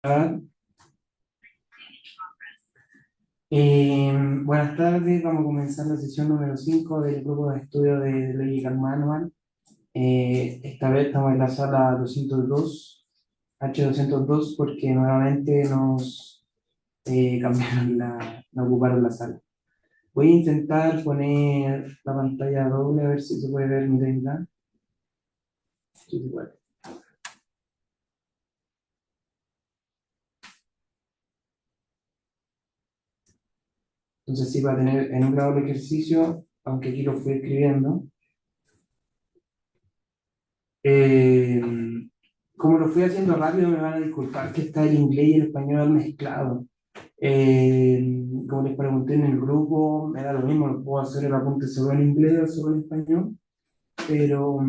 Ah, Buenas tardes, vamos a comenzar la sesión número 5 del grupo de estudio de Logical Manual. Esta vez estamos en la sala 202, H202, porque nuevamente nos cambiaron nos ocuparon la sala. Voy a intentar poner la pantalla doble a ver si se puede ver mi teclado. Sí, se puede. Entonces sí va a tener en un lado el ejercicio, aunque aquí lo fui escribiendo. Eh, Como lo fui haciendo rápido, me van a disculpar que está el inglés y el español mezclado. Como les pregunté en el grupo, me da lo mismo, lo puedo hacer el apunte solo en inglés o solo en español, pero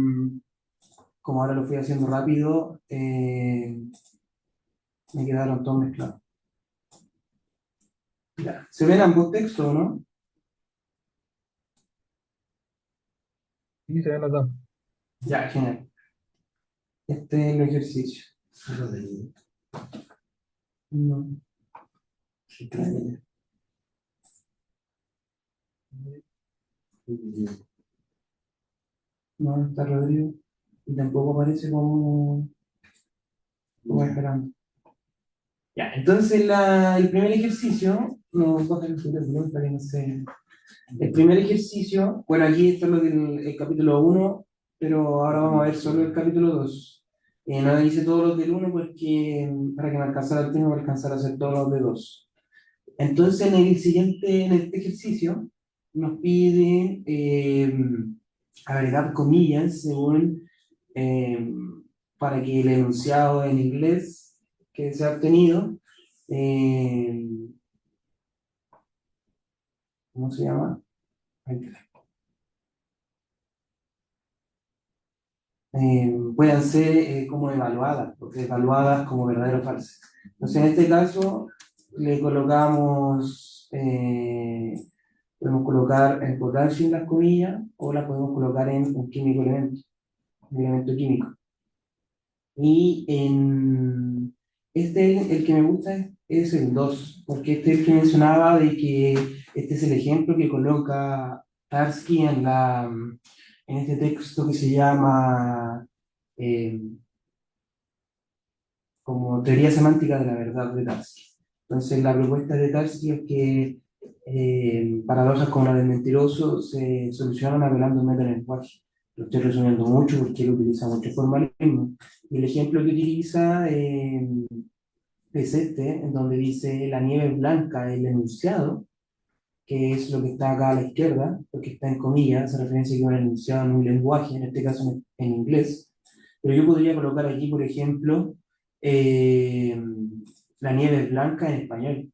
como ahora lo fui haciendo rápido, me quedaron todos mezclados. Ya. ¿Se ven ambos textos, no? Sí, se ven los dos. Ya, genial. Este es el ejercicio. No, qué extraño. No está Rodrigo. Y tampoco aparece como esperando. Ya, entonces el primer ejercicio, no, baja el teléfono para que no se... El primer ejercicio, bueno, aquí está lo del el capítulo uno, pero ahora vamos a ver solo el capítulo 2. No hice todos los del uno porque para que me alcanzara el tiempo para alcanzar a hacer todos los de 2. Entonces, en este ejercicio, nos pide agregar comillas según eh, para que el enunciado en inglés que se ha obtenido, eh, ¿cómo se llama? Puedan ser como evaluadas, porque evaluadas como verdadero o falso. Entonces, en este caso, le colocamos, podemos colocar el potasio en las comillas o la podemos colocar en un químico elemento, un elemento químico. Y el que me gusta es el 2 porque este es el que mencionaba de que este es el ejemplo que coloca Tarski en este texto que se llama eh, como teoría semántica de la verdad de Tarski. Entonces, la propuesta de Tarski es que paradojas como la del mentiroso se solucionan apelando a un metalenguaje. Lo estoy resumiendo mucho porque él utiliza mucho formalismo. Y el ejemplo que utiliza es este, en donde dice la nieve es blanca, el enunciado, que es lo que está acá a la izquierda, porque está en comillas, hace referencia a que es un enunciado en un lenguaje, en este caso en inglés. Pero yo podría colocar aquí, por ejemplo, eh, la nieve es blanca en español.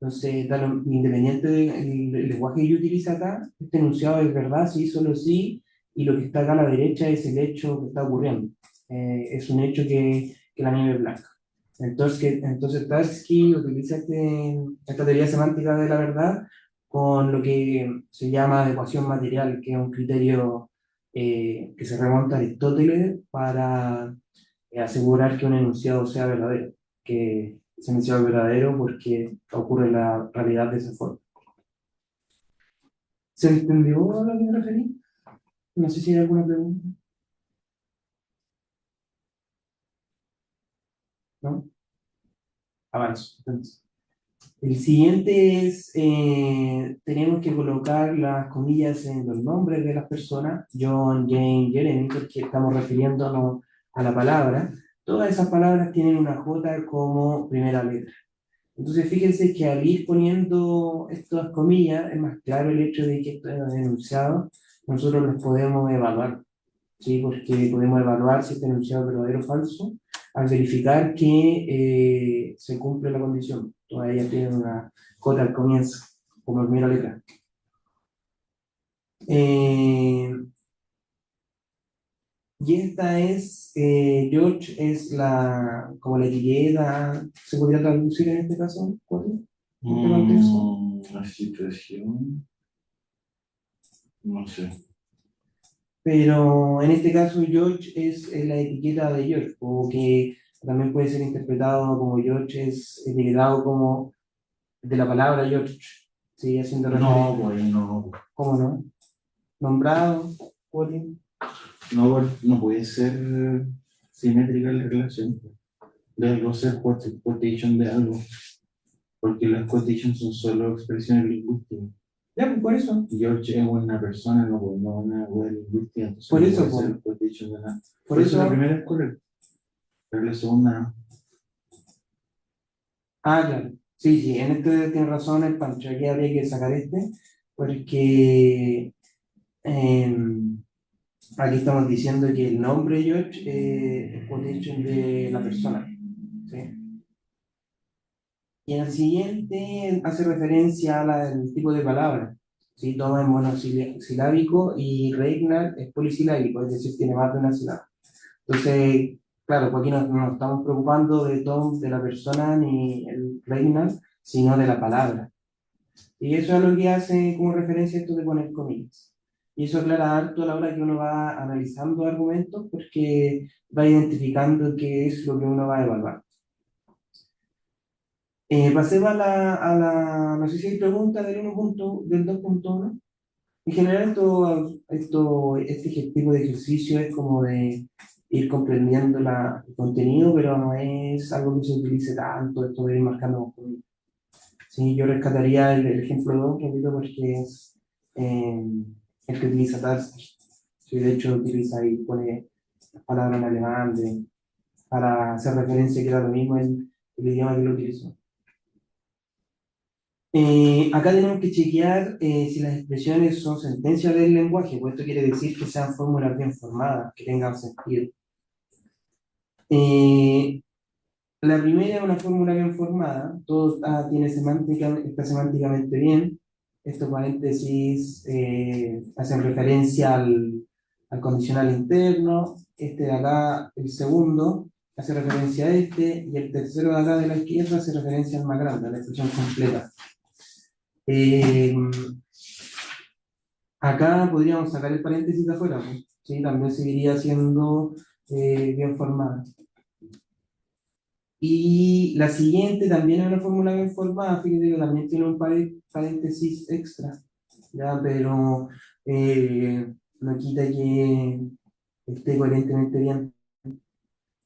Entonces, independiente del lenguaje que yo utilice acá, este enunciado es verdad, sí, solo sí, y lo que está acá a la derecha es el hecho que está ocurriendo. Es un hecho que la nieve es blanca. Entonces Tarski utiliza esta teoría semántica de la verdad con lo que se llama adecuación material, que es un criterio que se remonta a Aristóteles para asegurar que un enunciado sea verdadero, que ese enunciado es verdadero porque ocurre la realidad de esa forma. ¿Se entendió a lo que me referí? No sé si hay alguna pregunta, ¿no? Avanzo. Entonces. El siguiente es, tenemos que colocar las comillas en los nombres de las personas, John, Jane, Jeremy, porque estamos refiriéndonos a la palabra. Todas esas palabras tienen una J como primera letra. Entonces, fíjense que al ir poniendo estas comillas, es más claro el hecho de que esto es denunciado, nosotros los podemos evaluar, ¿sí? Porque podemos evaluar si este enunciado es verdadero o falso al verificar que se cumple la condición. Todas ellas tienen una J al comienzo, como primera letra. Eh, y esta es, George es como la etiqueta, ¿se podría traducir en este caso? ¿Cuál? ¿En este contexto? La situación, no sé. Pero en este caso George es la etiqueta de George, o que También puede ser interpretado como George es etiquetado como de la palabra George, sigue haciendo No, referencia. pues no. ¿Cómo no? Nombrado, Colin. No, no puede ser simétrica la relación. De algo ser quotation de algo. Porque las quotations son solo expresiones lingüísticas. Ya, pues por eso. George es una persona, no, pues, no una web lingüística, entonces Por no eso, puede po. ser quotation de nada. Por Por eso la eso. primera es correcta, pero la segunda no. Ah, claro. Sí, sí, en este tiene razón el Pancho. Aquí habría que sacar este, porque aquí estamos diciendo que el nombre George es quotation de la persona. ¿Sí? Y en el siguiente hace referencia al tipo de palabra. ¿Sí? Toma es monosilábico y Regnal es polisilábico, es decir, tiene más de una sílaba. Entonces, claro, pues aquí no nos estamos preocupando de Tom, de la persona, ni el Regnal, sino de la palabra. Y eso es lo que hace como referencia esto de poner comillas. Y eso aclara harto a la hora que uno va analizando argumentos, porque va identificando qué es lo que uno va a evaluar. Pasemos no sé si hay preguntas del 2.1. En general, este tipo de ejercicio es como de ir comprendiendo el contenido, pero no es algo que se utilice tanto, esto de ir marcando. Sí, yo rescataría el ejemplo 2 repito, porque es eh, el que utiliza Tarski. Sí, de hecho, utiliza y pone las palabras en alemán para hacer referencia que era lo mismo el idioma que lo utilizó. Acá tenemos que chequear si las expresiones son sentencias del lenguaje, pues esto quiere decir que sean fórmulas bien formadas, que tengan sentido. Eh, la primera es una fórmula bien formada, todo tiene está semánticamente bien. Estos paréntesis hacen referencia al condicional interno. Este de acá, el segundo, hace referencia a este, y el tercero de acá de la izquierda hace referencia al más grande, a la expresión completa. Eh, Acá podríamos sacar el paréntesis de afuera, pues, ¿sí? También seguiría siendo bien formada. Y la siguiente también es una fórmula bien formada, fíjate que también tiene un paréntesis extra, ¿ya? Pero no quita que esté coherentemente bien,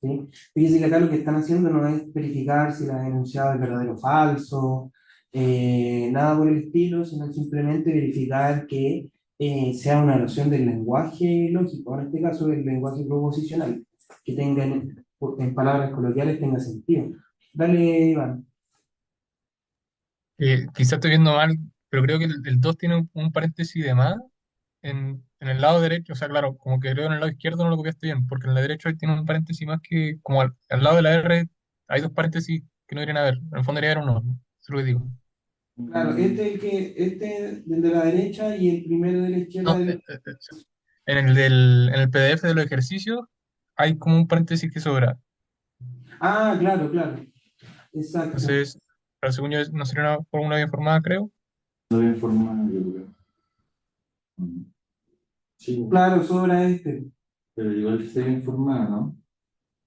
¿sí? Fíjese que acá lo que están haciendo no es verificar si la enunciado es verdadero o falso, nada por el estilo, sino simplemente verificar que sea una noción del lenguaje lógico, en este caso el lenguaje proposicional, que tenga en palabras coloquiales tenga sentido. Dale, Iván. Quizás estoy viendo mal, pero creo que el 2 tiene un paréntesis de más en el lado derecho. O sea, claro, como que creo en el lado izquierdo no lo copiaste bien, porque en el derecho tiene un paréntesis más que, como al lado de la R hay dos paréntesis que no deberían haber. En el fondo debería haber uno, ¿no? Eso es lo que digo. Claro, este del de la derecha y el primero de la izquierda No, en el PDF de los ejercicios hay como un paréntesis que sobra. Ah, claro, claro, exacto. Entonces, para según yo, no sería una fórmula bien formada, creo. No bien formada, yo creo. Sí, pues, Claro, sobra este. pero igual que esté bien formada, ¿no?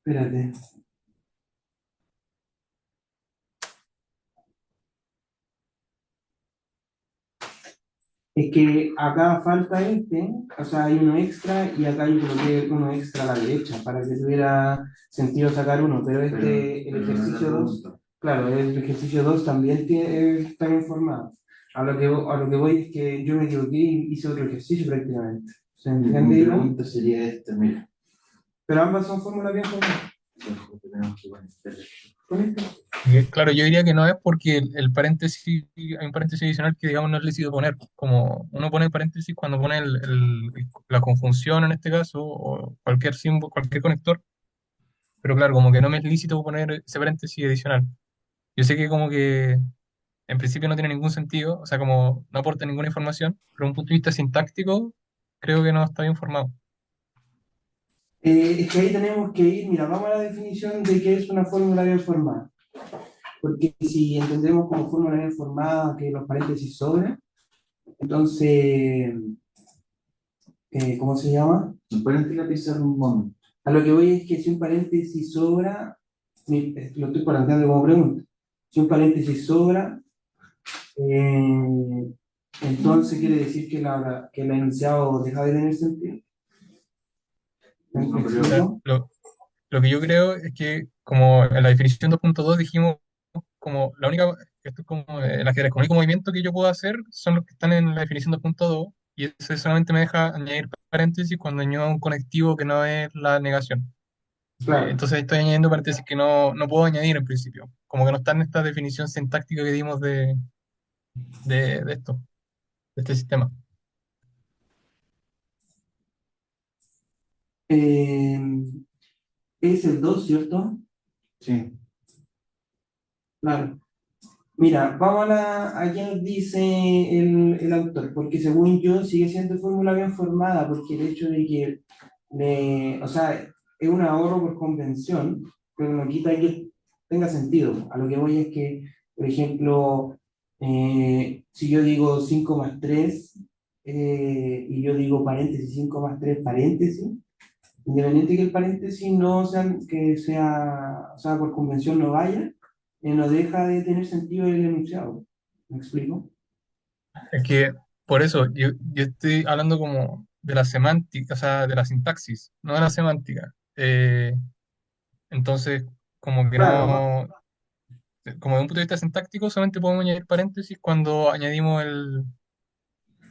Espérate. Es que acá falta o sea, hay uno extra y acá yo coloqué uno extra a la derecha para que tuviera sentido sacar uno, pero el Pero no es la ejercicio 2 pregunta. claro, el ejercicio 2 también está bien formado. A lo que voy es que yo me equivoqué y hice otro ejercicio prácticamente. ¿Se entiende, Mi Iván? pregunta sería esta, mira. Pero ambas son fórmulas bien formadas. Tenemos que poner Con esto. Claro, yo diría que no es porque el paréntesis, hay un paréntesis adicional que digamos no es lícito poner, como uno pone paréntesis cuando pone la conjunción en este caso, o cualquier símbolo, cualquier conector, pero claro, como que no me es lícito poner ese paréntesis adicional. Yo sé que como que en principio no tiene ningún sentido, o sea, como no aporta ninguna información, pero desde un punto de vista sintáctico, creo que no está bien formado. Es que ahí tenemos que ir, mira, vamos a la definición de qué es una fórmula bien formada. Porque si entendemos como fórmula bien formada que los paréntesis sobran, entonces, ¿cómo se llama? ¿Me pueden la pizarra un momento? A lo que voy es que si un paréntesis sobra, lo estoy planteando como pregunta. Si un paréntesis sobra, eh, entonces quiere decir que el enunciado deja de tener sentido. ¿Me No, O sea, explico? lo que yo creo es que como en la definición 2.2 dijimos como la única, esto es como el ajedrez, como el único movimiento que yo puedo hacer son los que están en la definición 2.2 y ese solamente me deja añadir paréntesis cuando añado un conectivo que no es la negación. Claro. Entonces estoy añadiendo paréntesis que no puedo añadir en principio, como que no está en esta definición sintáctica que dimos de esto, de este sistema. Eh, es el 2, ¿cierto? Sí, Claro. Mira, vamos a qué nos dice el autor, porque según yo sigue siendo fórmula bien formada, porque el hecho de que, o sea, es un ahorro por convención, pero no quita que tenga sentido. A lo que voy es que, por ejemplo, si yo digo 5 más 3 y yo digo paréntesis 5 más 3 paréntesis, independiente que el paréntesis no sea, que sea, o sea, por convención no vaya, no deja de tener sentido el enunciado. ¿Me explico? Es que por eso yo estoy hablando como de la semántica, o sea, de la sintaxis, no de la semántica. Entonces, como que Claro, no, como de un punto de vista sintáctico, solamente podemos añadir paréntesis cuando añadimos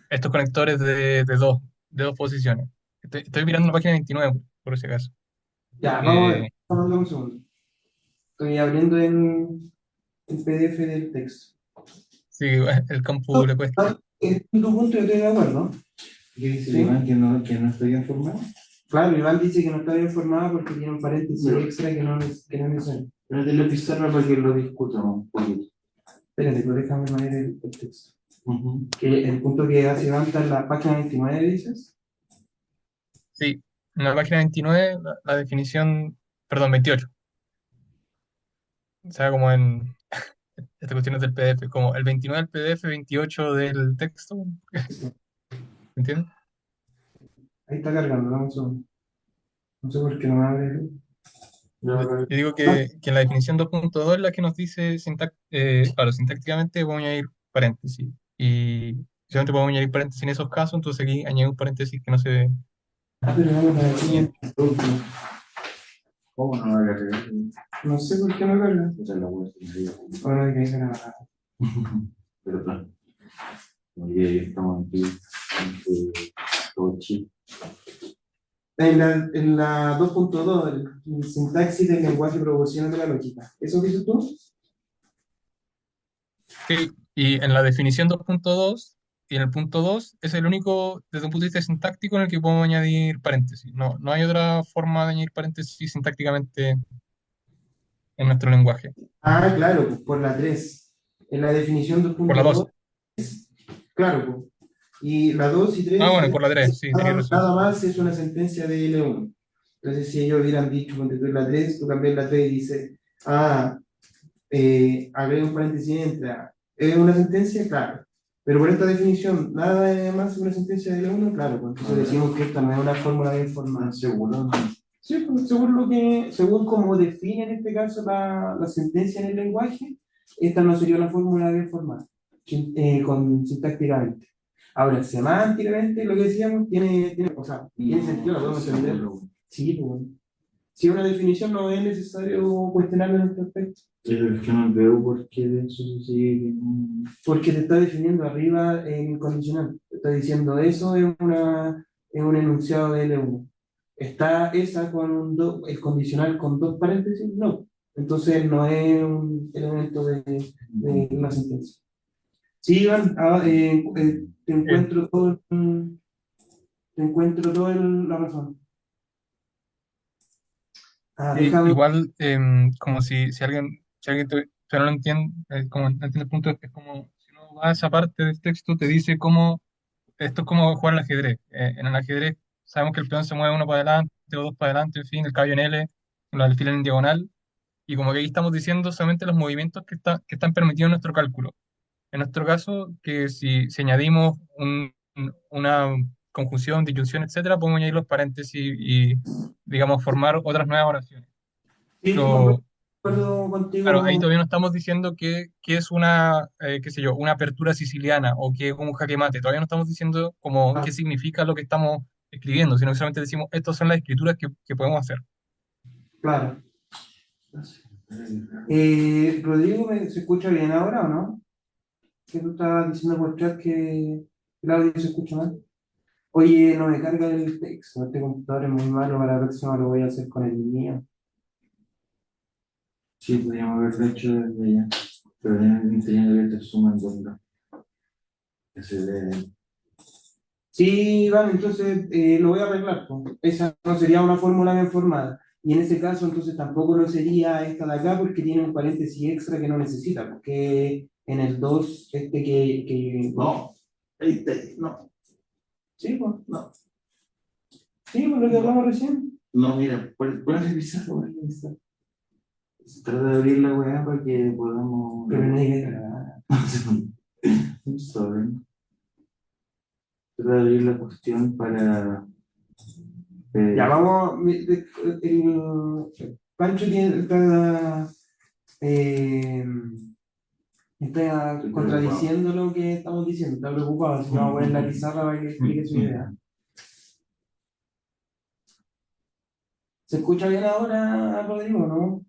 estos conectores de dos posiciones. Estoy mirando la página 29, por ese caso. ya, vamos a ver, Eh, vamos a ver un segundo. Estoy abriendo el PDF del texto. sí, el campo le cuesta. En tu punto yo estoy de acuerdo, ¿qué dice el ¿sí? Iván que no estoy informado? Claro, Iván dice que no está bien formada porque tiene un paréntesis extra que no es necesario. Pero de la pizarra para que lo discutamos un poquito. Espérate, pues déjame poner el texto. Ujú. Que el punto que hace Iván está en la página 29, dices. Sí, en la página 29, la definición, perdón, 28. O sea, como en estas cuestiones del PDF, como el 29 del PDF, 28 del texto, ¿entiendes? Ahí está cargando, dame un segundo. No sé por qué no me abre. Yo digo Ah, que en la definición 2.2 es la que nos dice, claro, sintácticamente vamos a añadir paréntesis. Y solamente podemos añadir paréntesis en esos casos, entonces aquí añado un paréntesis que no se ve pero vamos a ver. siguiente. ¿Cómo no va a cargar? No sé por qué no carga. Esa es la web que me dio. Ahora hay que cargar. Perdón. Oye, estamos aquí. Todo chip. En la 2.2, el sintaxis del lenguaje proporciona de la lógica. ¿Eso dices tú? Sí, y en la definición 2.2 y en el punto 2 es el único, desde un punto de vista sintáctico, en el que podemos añadir paréntesis. No hay otra forma de añadir paréntesis sintácticamente en nuestro lenguaje. Ah, claro, pues por la 3. En la definición Por la 2. 2.2, claro, pues. Y la 2 y Ah, 3 bueno, y por la 3, sí, tenías razón. nada más es una sentencia de L1. Entonces, si ellos hubieran dicho, cuando tú en la 3, tú cambias la 3 y dices, ah, agrega un paréntesis y entra. ¿Es una sentencia? Claro. Pero por esta definición, nada más es una sentencia de la uno, claro. Pues entonces decimos que esta no es una fórmula bien formada. Seguro, ¿no? Sí, pues, según como define en este caso la sentencia en el lenguaje, esta no sería una fórmula bien formada, sintácticamente. Ahora, semánticamente, lo que decíamos, o sea, tiene sentido, lo podemos entender. Seguro. Sí, pues. Si es una definición, no es necesario cuestionarla en este aspecto. Pero es que no veo por qué de eso se sigue. Porque te está definiendo arriba en condicional. Te está diciendo eso es un enunciado de L1. ¿Está esa con el condicional con dos paréntesis? No. Entonces no es un elemento de una sentencia. Sí, Iván, Eh, te encuentro todo la razón. Ah, sí, déjame. igual, como si alguien no lo entiende, como no entiende el punto, es como, si uno va a esa parte del texto, te dice cómo, esto es como jugar al ajedrez. En el ajedrez sabemos que el peón se mueve uno para adelante o dos para adelante, en fin, el caballo en L, los alfiles en diagonal, y como que ahí estamos diciendo solamente los movimientos que están permitidos en nuestro cálculo. En nuestro caso, que si añadimos una conjunción, disyunción, etcétera, podemos añadir los paréntesis y, digamos, formar otras nuevas oraciones. Sí, Pero, concuerdo. acuerdo Claro, ahí contigo. todavía no estamos diciendo que es una, qué sé yo, una apertura siciliana o que es un jaque mate. Todavía no estamos diciendo como qué Ah, significa lo que estamos escribiendo, sino que solamente decimos, estas son las escrituras que podemos hacer. claro. Rodrigo, ¿se escucha bien ahora o no? Que tú estabas diciendo por chat que el audio se escucha mal. Oye, no me carga el texto, este computador es muy malo, para la próxima lo voy a hacer con el mío. Sí, podríamos haberlo hecho desde allá, pero tenía que ver suma en contra. Ese de... Sí, vale, entonces lo voy a arreglar, pues. Esa no sería una fórmula bien formada. Y en ese caso, entonces tampoco lo sería esta de acá porque tiene un paréntesis extra que no necesita, porque en el 2 No, no, sí, pues, no, sí, pues lo que no, hablamos recién. no, mira, puedes revisar, puedes revisar. Trata de abrir la weá para que podamos. Pero no diga nada. I'm sorry. Trata de abrir la cuestión para. Ya, eh, vamos, Pancho eh, está Estoy preocupado. contradiciendo lo que estamos diciendo, está preocupado, así que vamos a poner la pizarra para que explique su idea. ¿Se escucha bien ahora, Rodrigo, no?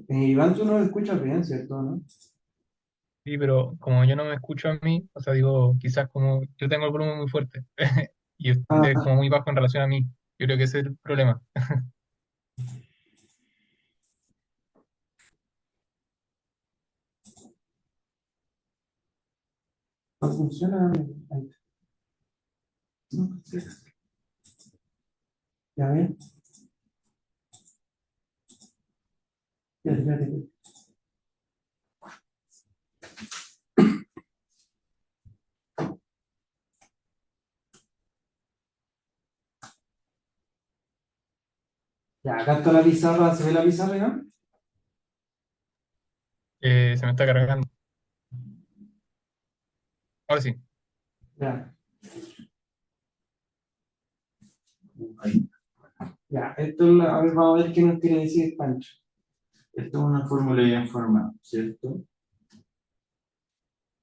Iván, tú no lo escuchas bien, ¿cierto? ¿No? Sí, pero como yo no me escucho a mí, o sea, digo, quizás como yo tengo el volumen muy fuerte y usted es Ah, como muy bajo en relación a mí, yo creo que ese es el problema. no funciona. Ahí, No, ya ven, espérate. Ya, acá está la pizarra, ¿se ve la pizarra, Iván? Se me está cargando. Ahora sí. Ya, ahí. ya, a ver, vamos a ver qué nos quiere decir Pancho. Esto es una fórmula bien formada, ¿cierto?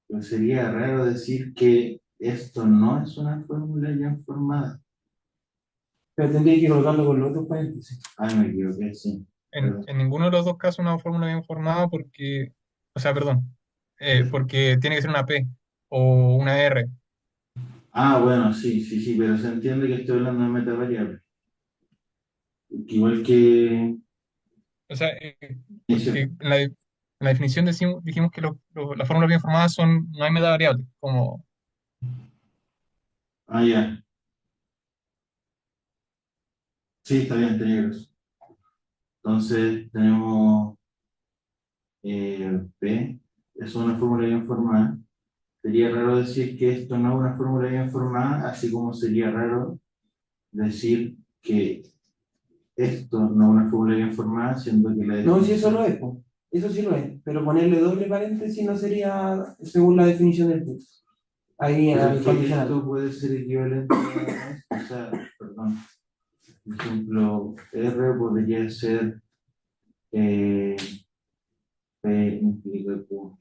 Pero sería raro decir que esto no es una fórmula bien formada. Pero tendría que colocarlo con los otros paréntesis. Ay, me equivoqué, sí. Pero- En ninguno de los dos casos una fórmula bien formada porque, o sea, perdón, porque tiene que ser una P o una R. Ah, bueno, sí, sí, sí, pero se entiende que estoy hablando de metavariable. Igual que... O sea, porque inicio. en la definición dijimos que las fórmulas bien formadas son, no hay metavariables, como, Ah, ya. Sí, está bien, tenía razón. Entonces tenemos P, es una fórmula bien formada. Sería raro decir que esto no es una fórmula bien formada, así como sería raro decir que esto no es una fórmula bien formada, siendo que la No, si eso lo definición... es, po. Eso sí lo es, pero ponerle doble paréntesis no sería según la definición del texto. Ahí Pero es al que condicional. esto puede ser equivalente a esto, o sea, perdón, por ejemplo, R podría ser eh, P implica Q,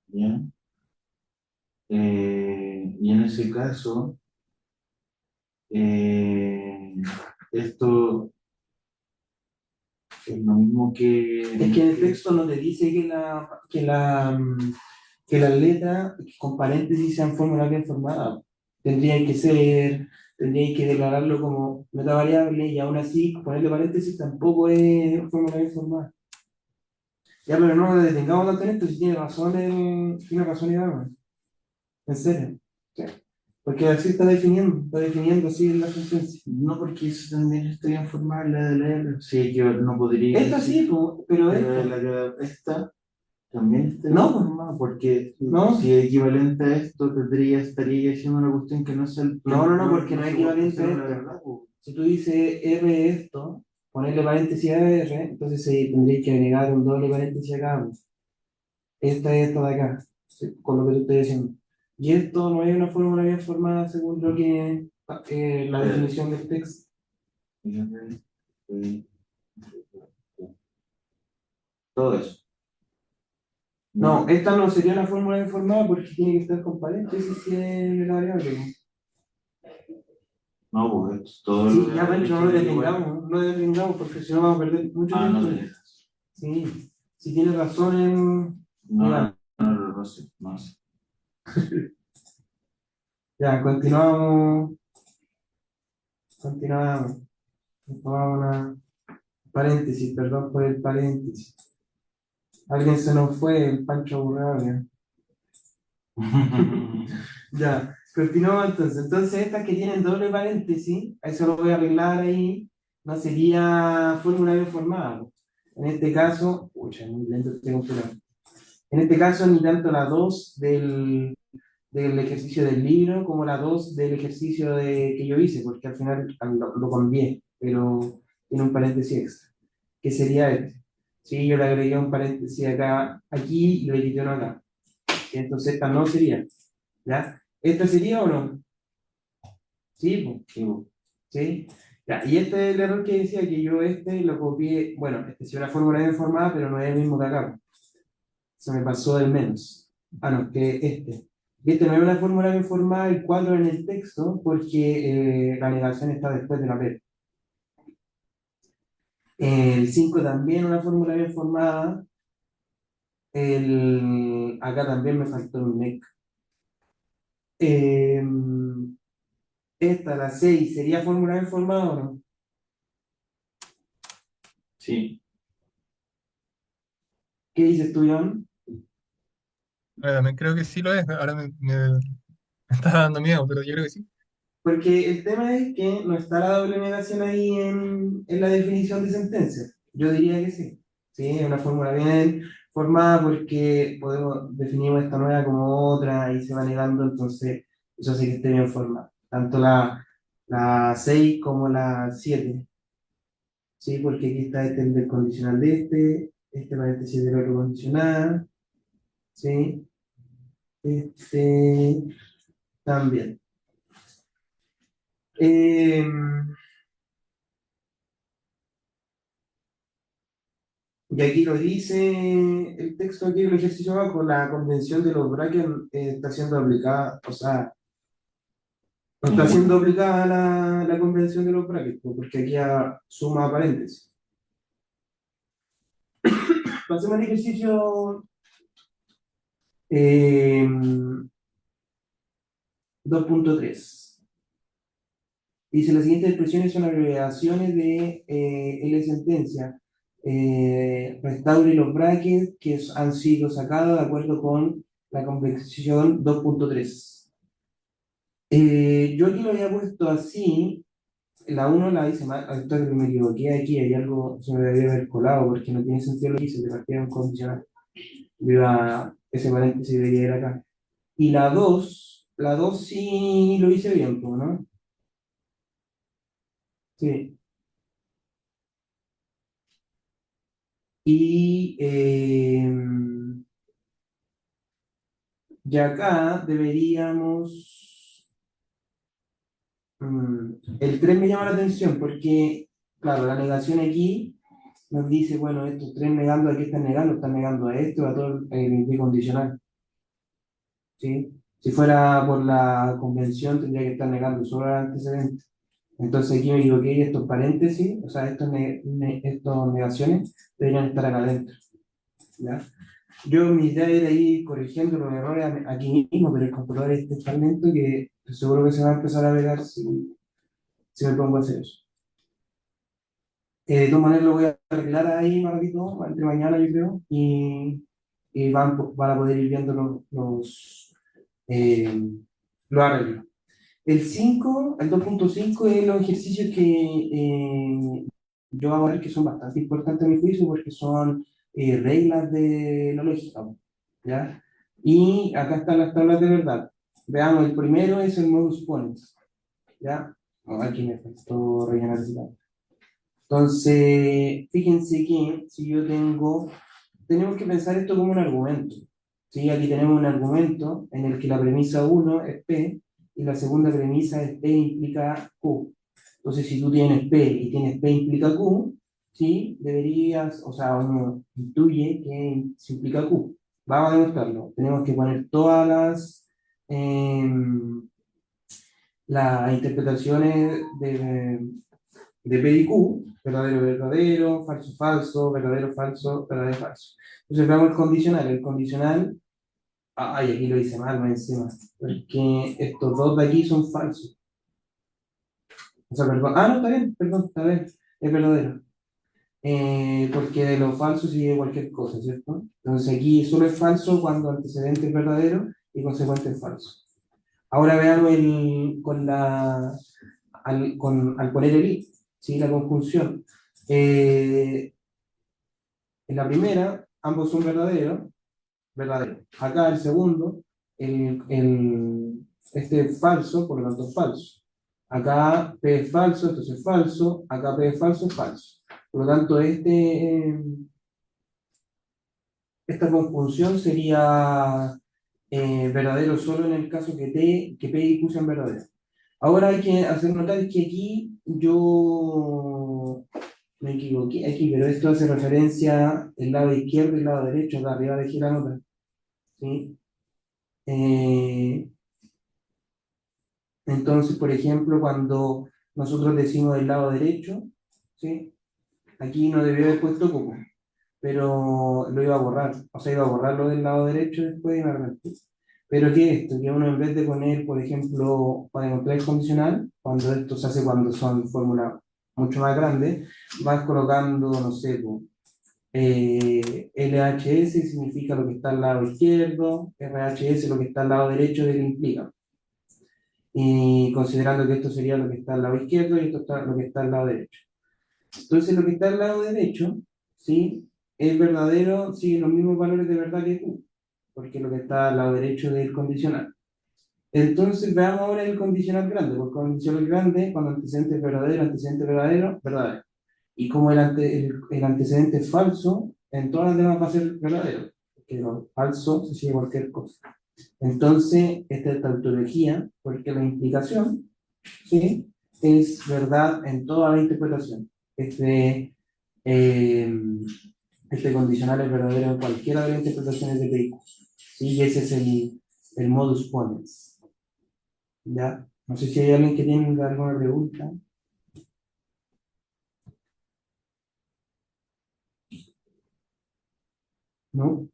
¿ya? Y en ese caso, eh, esto es lo mismo Es que en el texto no te dice que las letras con paréntesis sean fórmulas bien formadas. Tendrían que ser, tendrían que declararlo como meta variable y aún así ponerle paréntesis tampoco es fórmula bien formada. Ya, pero no nos detengamos tanto en esto, si tiene razón Iván, en serio. Sí. Porque así está definiendo así la sentencia. no, porque eso también está bien formada la de la R. Sí, yo no podría Esta sí, decir, pero pero esta. esta También está No, informado, porque no, si es equivalente a esto, estaría haciendo una cuestión que no es el, que no, porque no es se equivalente a considera la esto. verdad, po. Si tú dices R esto, ponerle paréntesis a R, entonces tendréis que agregar un doble paréntesis acá. Esta es esta de acá, sí, con lo que tú estás diciendo. Y esto no es una fórmula bien formada según lo que la definición del texto. Todo eso. No, esta no sería una fórmula bien formada porque tiene que estar con paréntesis si es la variable. No, pues esto es todo Sí, lo de ya la Pancho, derecha no lo que es igual. detengamos, no lo detengamos porque si no vamos a perder mucho Ah, no tiempo. te dejas. Sí, si tienes razón en... No, Mira, no sé, no sé. ya, continuamos, continuamos. Tomamos una paréntesis, perdón por el paréntesis. Alguien se nos fue, el Pancho aburrido, ya. Ya, continuamos entonces. Entonces, estas que tienen doble paréntesis, eso lo voy a arreglar ahí, no sería fórmula bien formada, po. En este caso, pucha, muy lento este computador. En este caso, ni tanto la 2 del ejercicio del libro como la 2 del ejercicio que yo hice, porque al final lo cambié, pero tiene un paréntesis extra, que sería este. Sí, yo le agregué un paréntesis acá, aquí y le quité uno acá. Entonces, esta no sería. ¿Ya? ¿Esta sería o no? Sí, pues. Sí, po. ¿Sí? Ya, y este es el error que decía que yo este lo copié, bueno, este es una fórmula bien formada, pero no es el mismo que acá. Se me pasó del menos. Ah, no, que este. Y este no es una fórmula bien formada, el 4 en el texto, porque la negación está después de la P. El 5 también una fórmula bien formada. Acá también me faltó un MEC. Eh, esta, la 6 ¿sería fórmula bien formada o no? Sí. ¿Qué dices tú, John? También creo que sí lo es. Ahora me está dando miedo, pero yo creo que sí. Porque el tema es que no está la doble negación ahí en la definición de sentencia. Yo diría que sí. Sí, es una fórmula bien formada porque podemos definir esta nueva como otra y se va negando, entonces eso sí que esté bien formada. Tanto la 6 como la 7. Sí, porque aquí está el del condicional de este paréntesis del otro condicional, sí, este también. Em, Y aquí lo dice el texto aquí del ejercicio abajo, la convención de los brackets está siendo aplicada, o sea, no está siendo Ninguna. aplicada la convención de los brackets, pues, porque aquí suma paréntesis. Pasemos al ejercicio eh, 2.3. Dice, las siguientes expresiones son abreviaciones de L sentencia. Restaure los brackets que han sido sacados de acuerdo con la convención 2.3. Yo aquí lo había puesto así, la uno la hice mal, esto es que me equivoqué aquí, hay algo, se me debería haber colado, porque no tiene sentido lo que hice, de partida es un condicional. Ese paréntesis debería ir acá. Y la 2 sí lo hice bien, pues, ¿no? Sí. Y, y acá deberíamos, el 3 me llama la atención, porque, claro, la negación aquí nos dice, bueno, estos tres negando, ¿a qué están negando a esto, a todo el bicondicional, ¿sí? Si fuera por la convención, tendría que estar negando solo el antecedente. Entonces aquí me equivoqué y estos paréntesis, o sea, estos negaciones, deberían estar acá adentro, ¿ya? Mi idea era ir corrigiendo los errores aquí mismo, pero el computador es tan lento que seguro que se va a empezar a pegar si me pongo a hacer eso. De todas maneras lo voy a arreglar ahí más ratito, entre mañana yo creo, y van a poder ir viendo eh, los arreglos. El 2.5 es los ejercicios que yo hago a ver que son bastante importantes a mi juicio porque son reglas de la lógica, ¿ya? Y acá están las tablas de verdad. Veamos, el primero es el modus ponens, ¿ya? Oh, aquí me faltó rellenar ese dato. Entonces, fíjense que si yo tenemos que pensar esto como un argumento. ¿Sí? Aquí tenemos un argumento en el que la premisa uno es P y la segunda premisa es P implica Q. Entonces, si tú tienes P y tienes P implica Q, ¿sí? Deberías, o sea, uno intuye que se implica Q. Vamos a demostrarlo. Tenemos que poner todas em, las interpretaciones de P y Q, verdadero, verdadero, falso, falso, verdadero, falso, verdadero, falso. Entonces veamos el condicional. El condicional, ay, aquí lo hice mal, más encima, porque estos dos de aquí son falsos. O sea, perdón, no, está bien, perdón, está bien, es verdadero. Porque de lo falso sigue cualquier cosa, ¿cierto? Entonces aquí solo es falso cuando antecedente es verdadero y consecuente es falso. Ahora veamos al poner el if, ¿sí? La conjunción. En la primera, ambos son verdaderos, verdadero. Acá el segundo, este es falso, por lo tanto es falso. Acá P es falso, entonces es falso. Acá P es falso, es falso. Por lo tanto, esta conjunción sería verdadero solo en el caso que P y Q sean verdaderos. Ahora hay que hacer notar que aquí yo me equivoqué aquí, pero esto hace referencia el lado izquierdo y el lado derecho, acá arriba dejé la nota. ¿Sí? Eh, entonces, por ejemplo, cuando nosotros decimos el lado derecho, ¿sí? Aquí no debió haber puesto cupo, pero lo iba a borrar. O sea, iba a borrarlo del lado derecho después y me arrepentí. Pero ¿qué es esto? Que uno en vez de poner, por ejemplo, para encontrar el condicional, cuando esto se hace cuando son fórmulas mucho más grandes, vas colocando, no sé, pues, LHS significa lo que está al lado izquierdo, RHS lo que está al lado derecho del implica. Y considerando que esto sería lo que está al lado izquierdo y esto está lo que está al lado derecho. Entonces, lo que está al lado derecho, ¿sí? Es verdadero, sigue los mismos valores de verdad que Q, porque lo que está al lado derecho del condicional. Entonces, veamos ahora el condicional grande. Porque el condicional grande, cuando antecedente verdadero, verdadero. Y como el antecedente es falso, en todas las demás va a ser verdadero, porque lo falso se sigue cualquier cosa. Entonces, esta es tautología, porque la implicación, ¿sí? Es verdad en toda la interpretación. Eh, este condicional es verdadero en cualquiera de las interpretaciones de vehículo. ¿Sí? Y ese es el modus ponens. ¿Ya? No sé si hay alguien que tenga alguna pregunta. ¿No?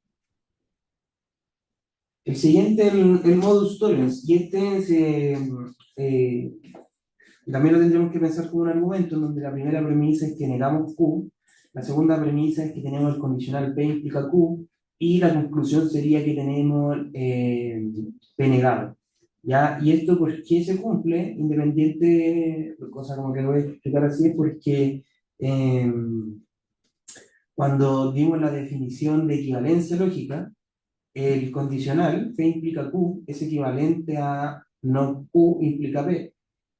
El siguiente, el modus tollens, y eh, también lo tendremos que pensar como un argumento, en donde la primera premisa es que negamos Q, la segunda premisa es que tenemos el condicional P implica Q, y la conclusión sería que tenemos P negado. ¿Ya? Y esto, ¿por qué se cumple? Independiente, cosa como que lo voy a explicar así, es porque eh, cuando dimos la definición de equivalencia lógica, el condicional P implica Q es equivalente a no Q implica P,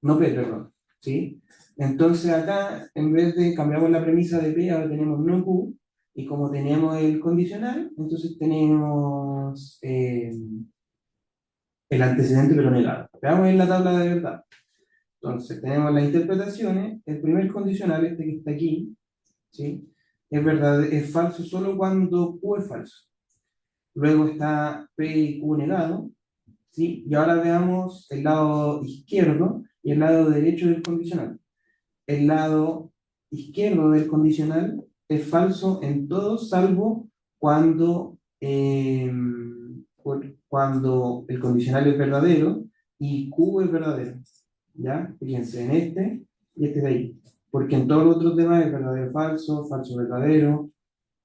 no P, perdón, ¿sí? Entonces acá, en vez de cambiamos la premisa de P, ahora tenemos no Q, y como tenemos el condicional, entonces tenemos el antecedente pero negado. Veamos en la tabla de verdad. Entonces tenemos las interpretaciones, el primer condicional, este que está aquí, ¿sí? Es verdad, es falso solo cuando Q es falso. Luego está P y Q negado, ¿sí? Y ahora veamos el lado izquierdo y el lado derecho del condicional. El lado izquierdo del condicional es falso en todo, salvo cuando, cuando el condicional es verdadero y Q es verdadero. ¿Ya? Fíjense en este y este de ahí. Porque en todos los otros temas es verdadero, falso, falso, verdadero,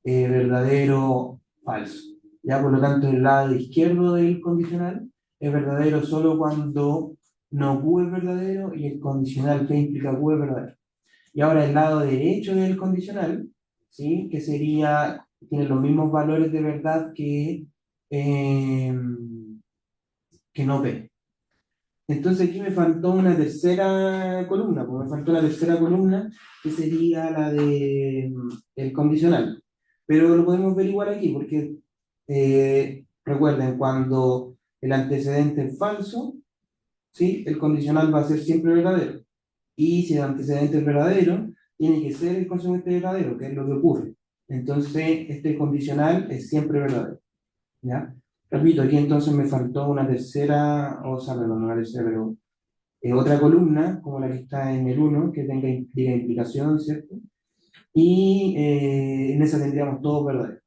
verdadero, falso. Ya, por lo tanto, el lado izquierdo del condicional es verdadero solo cuando no Q es verdadero y el condicional P implica Q es verdadero. Y ahora el lado derecho del condicional, ¿sí? Que sería tiene los mismos valores de verdad eh, que no P. Entonces aquí me faltó una tercera columna, pues me faltó la tercera columna, que sería la de el condicional. Pero lo podemos ver igual aquí, porque recuerden, cuando el antecedente es falso, ¿sí? El condicional va a ser siempre verdadero. Y si el antecedente es verdadero, tiene que ser el consecuente verdadero, que es lo que ocurre. Entonces, este condicional es siempre verdadero. ¿Ya? Repito, aquí entonces me faltó una tercera, o sea, perdón, no una tercera, pero otra columna, como la que está en el uno que diga implicación, ¿cierto? Y en esa tendríamos todo verdadero.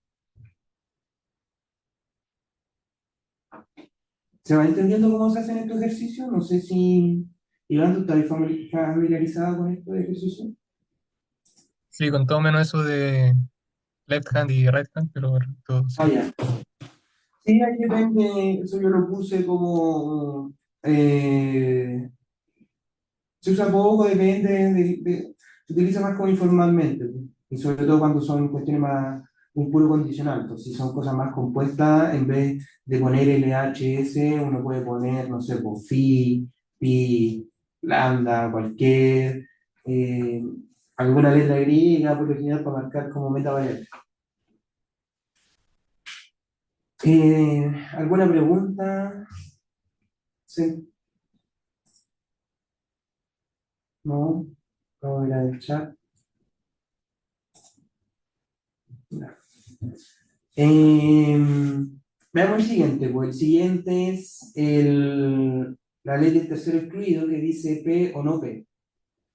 ¿Se va entendiendo cómo se hacen estos ejercicios? No sé si, Iván, ¿tú estás familiarizado con estos ejercicios? Sí, con todo menos eso de left hand y right hand, pero todo Ah, sí. ya. Sí, ahí depende, eso yo lo puse como, eh, se usa poco, depende, se utiliza más como informalmente, pues. Y sobre todo cuando son cuestiones más, un puro condicional, pues si son cosas más compuestas, en vez de poner LHS, uno puede poner, no sé, pues, phi, pi, lambda, cualquier, eh, alguna letra griega, por lo general, para marcar como meta variable. ¿Alguna pregunta? Sí, no, acabo de ir al chat. Veamos el siguiente, pues el siguiente es la ley del tercero excluido que dice P o no P,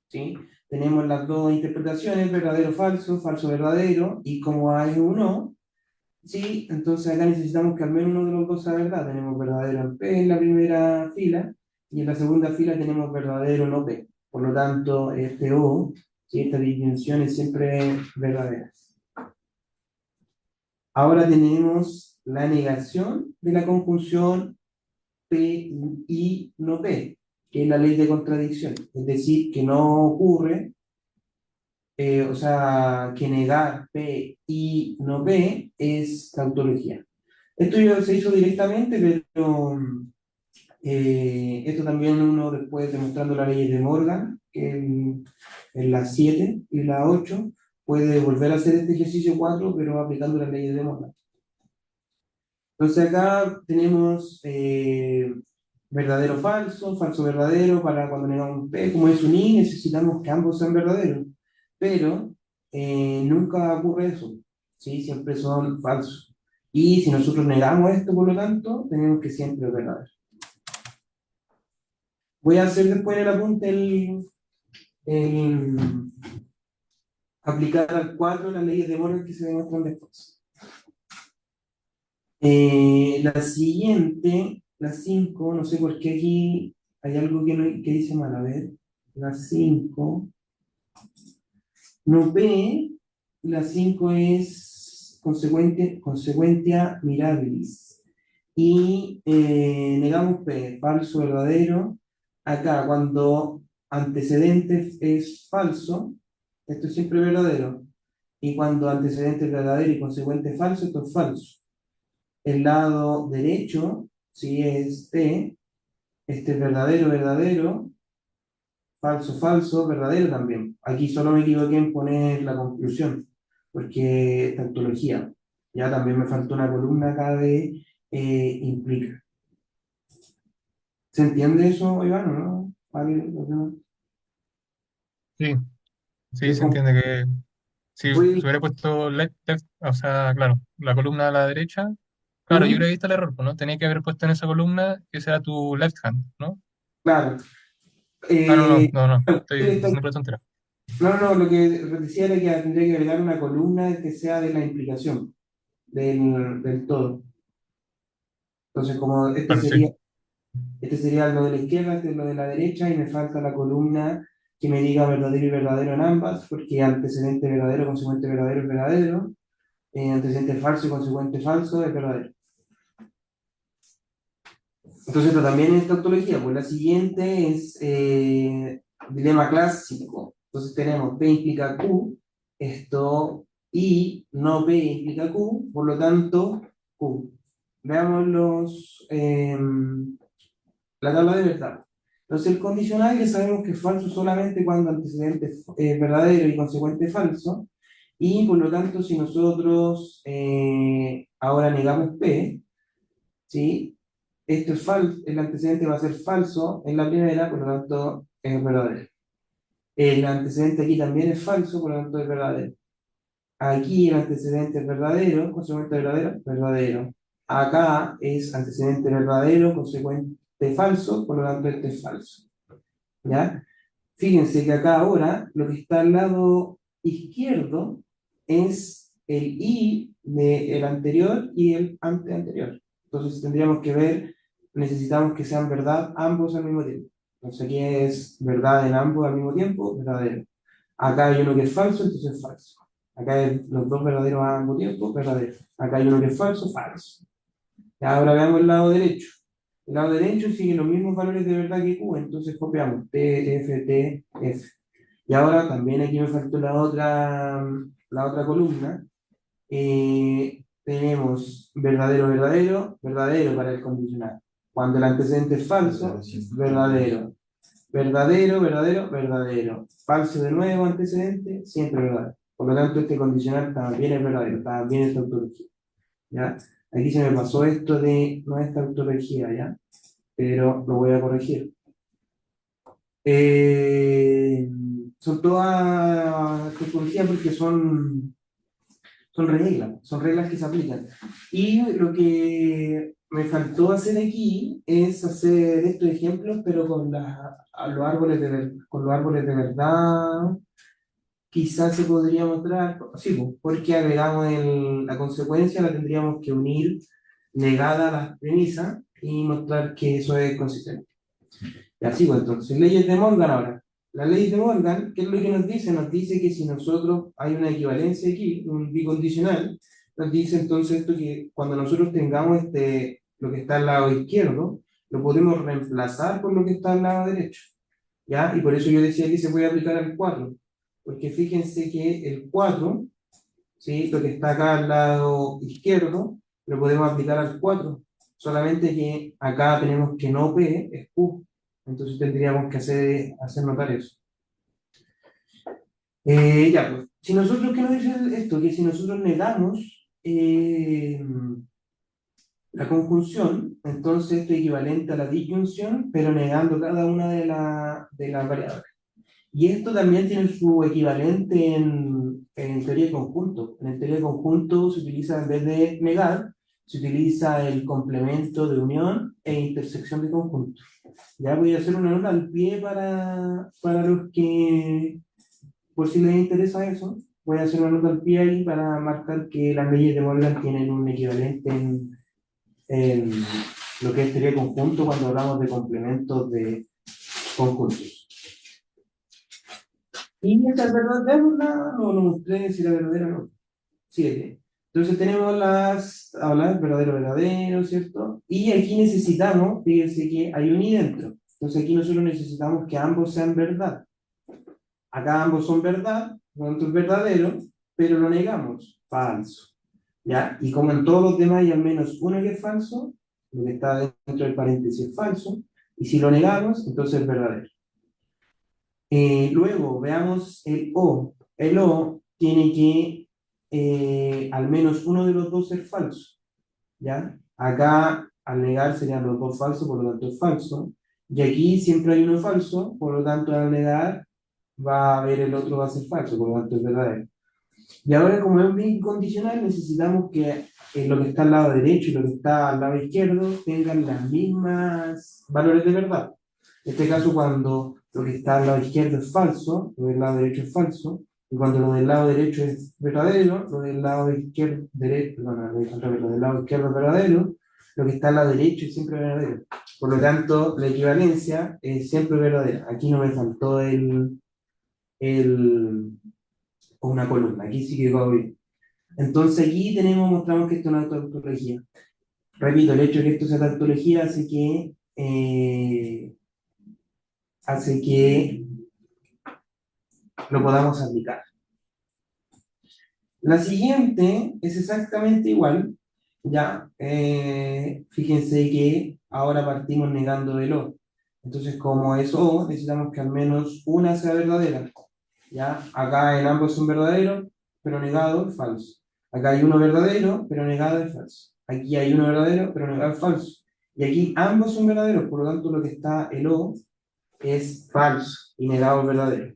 ¿sí? Tenemos las dos interpretaciones, verdadero, falso, falso, verdadero, y como hay un no, ¿sí? Entonces acá necesitamos que al menos uno de los dos sea verdad. Tenemos verdadero en P en la primera fila, y en la segunda fila tenemos verdadero no P. Por lo tanto, este O, ¿sí? Esta distinción es siempre verdadera. Ahora tenemos la negación de la conjunción P y no P, que es la ley de contradicción. Es decir, que no ocurre, o sea, que negar P y no P es tautología. Esto ya se hizo directamente, pero esto también uno después demostrando la ley de Morgan, que en la 7 y la 8 puede volver a hacer este ejercicio 4 pero aplicando la ley de Morgan. Entonces acá tenemos verdadero falso, falso verdadero, para cuando negamos un P, como es un I, necesitamos que ambos sean verdaderos, pero nunca ocurre eso, ¿sí? Siempre son falsos. Y si nosotros negamos esto, por lo tanto, tenemos que siempre es verdadero. Voy a hacer después en el apunte el aplicar al 4 las leyes de Morgan que se demuestran después. La siguiente, la 5 no sé por qué aquí hay algo que dice mal, a ver, la 5 no P, la 5 es consecuencia mirabilis. Y negamos P, falso, verdadero. Acá, cuando antecedente es falso, esto es siempre verdadero. Y cuando antecedente es verdadero y consecuente es falso, esto es falso. El lado derecho, si es T, este es verdadero, verdadero, falso, falso, verdadero también. Aquí solo me equivoqué en poner la conclusión, porque es tautología. Ya también me faltó una columna acá de implica. ¿Se entiende eso, Iván, o no? Sí, sí, Es se como- entiende que si se voy- hubiera puesto left, left, o sea, claro, la columna a la derecha, claro, yo creo ¿Mm? que ahí está el error, pues, ¿no? Tenía que haber puesto en esa columna que sea tu left hand, ¿no? Claro. Ah, no, no, Eh, no, no, estoy está- diciendo por tontera. no, no, lo que decía era que tendría que agregar una columna que sea de la implicación, del todo. Entonces, como Claro, sí, este sería lo de la izquierda, este es lo de la derecha, y me falta la columna que me diga verdadero y verdadero en ambas, porque antecedente verdadero, consecuente verdadero es verdadero, antecedente falso y consecuente falso es verdadero. Entonces, esto también es tautología. Pues la siguiente es dilema clásico. Entonces, tenemos P implica Q, esto y no P implica Q, por lo tanto, Q. Veamos la tabla de verdad. Entonces, el condicional ya sabemos que es falso solamente cuando antecedente es verdadero y consecuente es falso, y por lo tanto, si nosotros ahora negamos P, ¿sí? Esto es falso, el antecedente va a ser falso en la primera, por lo tanto es verdadero. El antecedente aquí también es falso, por lo tanto es verdadero. Aquí el antecedente es verdadero, consecuente verdadero, verdadero. Acá es antecedente verdadero, consecuente falso, por lo tanto este es falso. ¿Ya? Fíjense que acá ahora lo que está al lado izquierdo es el i del anterior y el anterior. Entonces tendríamos que ver, necesitamos que sean verdad ambos al mismo tiempo. Entonces aquí es verdad en ambos al mismo tiempo, verdadero. Acá hay uno que es falso, entonces es falso. Acá hay los dos verdaderos al mismo tiempo, verdadero. Acá hay uno que es falso, falso. Y ahora veamos el lado derecho. El lado derecho sigue los mismos valores de verdad que Q, entonces copiamos T, F, T, F. Y ahora también aquí me faltó la otra columna. Tenemos verdadero, verdadero, verdadero para el condicional. Cuando el antecedente es falso, verdadero. Verdadero, verdadero, verdadero. Falso de nuevo, antecedente, siempre verdadero. Por lo tanto, este condicional también es verdadero, también es tautología. ¿Ya? Aquí se me pasó esto de no es tautología, ¿ya? Pero lo voy a corregir. Eh, Son todas tautologías porque son reglas que se aplican. Y lo que me faltó hacer aquí es hacer estos ejemplos, pero con los árboles con los árboles de verdad, quizás se podría mostrar, sí, pues, porque agregamos la consecuencia, la tendríamos que unir negada a las premisas y mostrar que eso es consistente. Y así, pues, entonces, leyes de Morgan ahora. La ley de Morgan, ¿qué es lo que nos dice? Nos dice que si nosotros hay una equivalencia aquí, un bicondicional, nos dice entonces esto que cuando nosotros tengamos lo que está al lado izquierdo, lo podemos reemplazar por lo que está al lado derecho. ¿Ya? Y por eso yo decía que se puede aplicar al 4 porque fíjense que el 4, ¿sí? Lo que está acá al lado izquierdo, lo podemos aplicar al 4 solamente que acá tenemos que no P es Q, entonces tendríamos que hacer notar eso. Ya, pues, si nosotros, ¿qué nos dice esto? Que si nosotros negamos la conjunción, entonces esto es equivalente a la disyunción, pero negando cada una de las variables. Y esto también tiene su equivalente en teoría de conjunto. En teoría de conjunto se utiliza, en vez de negar, se utiliza el complemento de unión e intersección de conjunto. Ya voy a hacer una nota al pie para los que, por si les interesa eso, voy a hacer una nota al pie ahí para marcar que las leyes de Morgan tienen un equivalente en lo que es teoría de conjunto cuando hablamos de complementos de conjuntos. Y esta es verdad, veámosla, no mostré si era verdadera o no. 7. Entonces tenemos hablar verdadero, verdadero, ¿cierto? Y aquí necesitamos, fíjense que hay un i dentro. Entonces aquí nosotros necesitamos que ambos sean verdad. Acá ambos son verdad, por lo tanto es verdadero, pero lo negamos, falso. ¿Ya? Y como en todos los demás hay al menos uno que es falso, lo que está dentro del paréntesis es falso, y si lo negamos, entonces es verdadero. Luego, veamos el O. El O tiene que al menos uno de los dos ser falso. ¿Ya? Acá, al negar, serían los dos falsos, por lo tanto es falso. Y aquí siempre hay uno falso, por lo tanto al negar va a haber el otro va a ser falso, por lo tanto es verdadero. Y ahora, como es un bien condicional, necesitamos que lo que está al lado derecho y lo que está al lado izquierdo tengan las mismas valores de verdad. En este caso, cuando lo que está al lado izquierdo es falso, lo del lado derecho es falso, y cuando lo del lado derecho es verdadero, lo del lado izquierdo, lo del lado izquierdo es verdadero, lo que está al lado derecho es siempre verdadero. Por lo tanto, la equivalencia es siempre verdadera. Aquí no me faltó el una columna, aquí sí que quedó bien. Entonces aquí mostramos que esto es una tautología. Repito, el hecho de que esto sea tautología hace que lo podamos aplicar. La siguiente es exactamente igual, ya. Fíjense que ahora partimos negando el O. Entonces, como es O, necesitamos que al menos una sea verdadera. Ya, acá en ambos son verdaderos, pero negado es falso. Acá hay uno verdadero, pero negado es falso. Aquí hay uno verdadero, pero negado es falso. Y aquí ambos son verdaderos, por lo tanto lo que está el O es falso y negado es verdadero.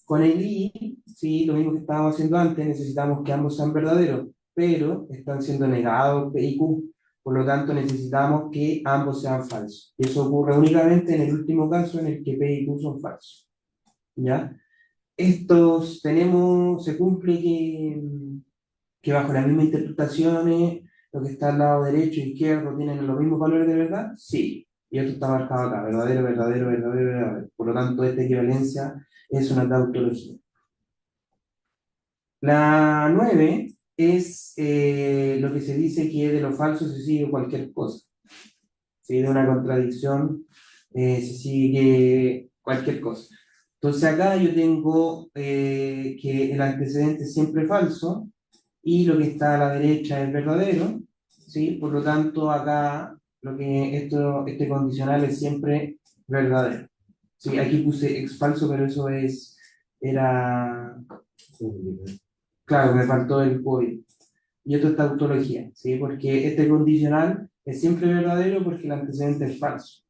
Con el I, sí, lo mismo que estábamos haciendo antes, necesitamos que ambos sean verdaderos, pero están siendo negados P y Q. Por lo tanto, necesitamos que ambos sean falsos. Y eso ocurre únicamente en el último caso en el que P y Q son falsos. ¿Ya? Estos tenemos, se cumple que bajo las mismas interpretaciones, lo que está al lado derecho e izquierdo tienen los mismos valores de verdad, sí. Y esto está marcado acá, verdadero, verdadero, verdadero, verdadero. Por lo tanto, esta equivalencia es una tautología. La 9 es lo que se dice que de lo falso se sigue cualquier cosa. ¿Sí? De una contradicción se sigue cualquier cosa. Entonces acá yo tengo que el antecedente es siempre falso y lo que está a la derecha es verdadero, ¿sí? Por lo tanto acá este condicional es siempre verdadero. Sí, aquí puse ex falso, pero eso era, claro, me faltó el código. Y esto es tautología, ¿sí? Porque este condicional es siempre verdadero porque el antecedente es falso,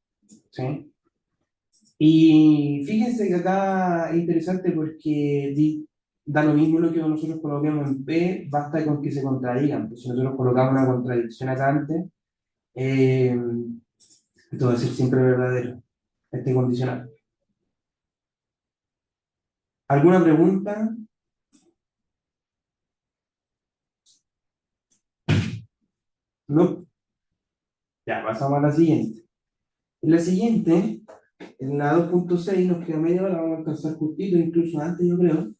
¿sí? Y fíjense que acá es interesante porque da lo mismo lo que nosotros coloquemos en P, basta con que se contradigan. Pues si nosotros colocamos una contradicción acá antes, eh, esto va a ser siempre verdadero, este condicional. ¿Alguna pregunta? No. Ya, pasamos a la siguiente. En la siguiente, en la 2.6 nos queda media hora, vamos a alcanzar justito, incluso antes yo creo.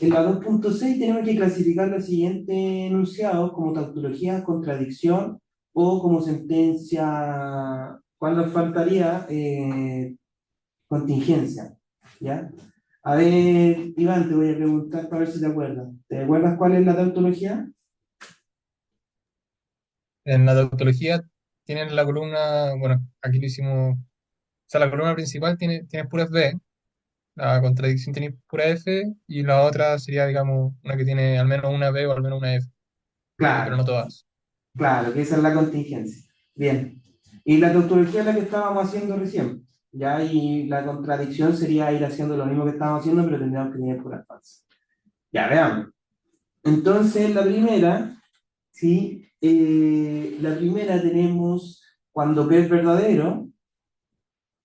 En la 2.6 tenemos que clasificar los siguientes enunciados como tautología, contradicción o como sentencia, cuando faltaría contingencia. ¿Ya? A ver, Iván, te voy a preguntar para ver si te acuerdas. ¿Te acuerdas cuál es la tautología? En la tautología tienen la columna, bueno, aquí lo hicimos, o sea, la columna principal tiene puras B, la contradicción tiene pura F, y la otra sería, digamos, una que tiene al menos una B o al menos una F, pero Claro, no todas. claro, que esa es la contingencia. Bien. Y la tautología es la que estábamos haciendo recién. ¿Ya? Y la contradicción sería ir haciendo lo mismo que estábamos haciendo, pero tendríamos que tener puras falsas. Ya, veamos. Entonces, la primera, ¿sí? La primera tenemos cuando P es verdadero,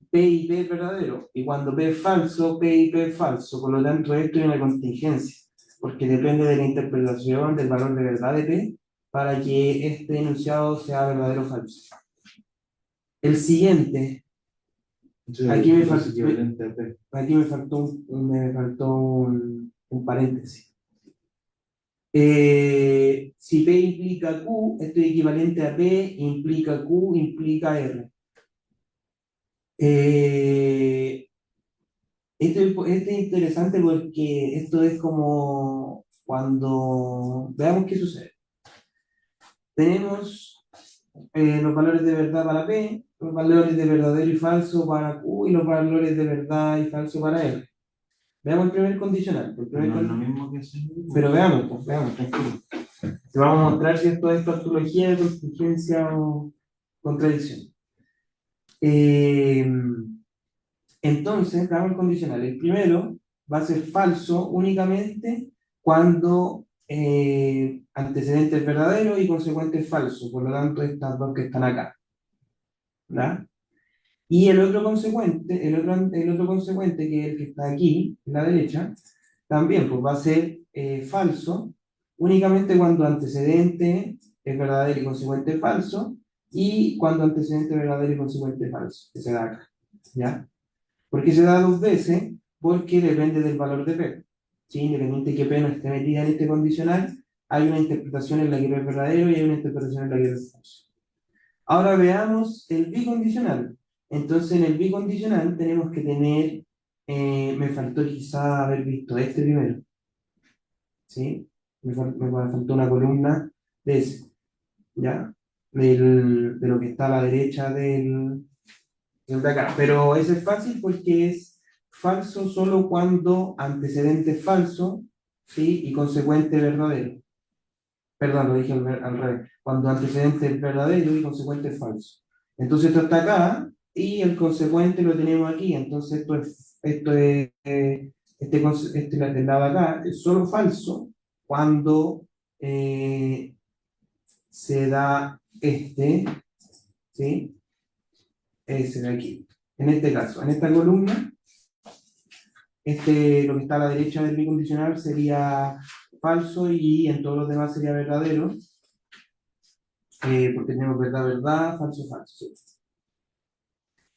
P y P es verdadero, y cuando P es falso, P y P es falso. Por lo tanto, esto es una contingencia, porque depende de la interpretación del valor de verdad de P para que este enunciado sea verdadero o falso. El siguiente, aquí me, Es equivalente a P. aquí me faltó un paréntesis. Si P implica Q, esto es equivalente a P, implica Q, implica R. Eh, esto es interesante porque esto es como cuando veamos qué sucede. Tenemos los valores de verdad para P, los valores de verdadero y falso para Q y los valores de verdad y falso para R. Veamos el primer condicional. No es lo mismo que hacer. Pero veamos, pues, veamos, tranquilo. Te vamos a mostrar si esto es tautología, contingencia o contradicción. Eh, entonces, veamos el condicional. El primero va a ser falso únicamente cuando antecedente es verdadero y consecuente es falso. Por lo tanto, estas dos que están acá. ¿Ya? Y el otro consecuente, que es el que está aquí, en la derecha, también pues, va a ser falso únicamente cuando antecedente es verdadero y consecuente es falso, y cuando antecedente es verdadero y consecuente es falso, que se da acá. ¿Ya? ¿Por qué se da dos veces? Porque depende del valor de P. ¿Sí? Independiente de que P no esté metida en este condicional, hay una interpretación en la que P es verdadero y hay una interpretación en la que P es falso. Ahora veamos el bicondicional. Entonces, en el bicondicional tenemos que tener, me faltó quizá haber visto este primero, ¿sí? me faltó una columna de ese, ¿ya? De lo que está a la derecha del de acá. Pero ese es fácil porque es falso solo cuando antecedente es falso, ¿sí? Y consecuente verdadero. Perdón, lo dije al revés. Cuando antecedente es verdadero y consecuente es falso. Entonces esto está acá y el consecuente lo tenemos aquí. Entonces del lado de acá es solo falso cuando se da ¿sí? Ese de aquí. En este caso, en esta columna, lo que está a la derecha del bicondicional sería falso y en todos los demás sería verdadero, porque tenemos verdad, verdad, falso, falso. ¿Sí?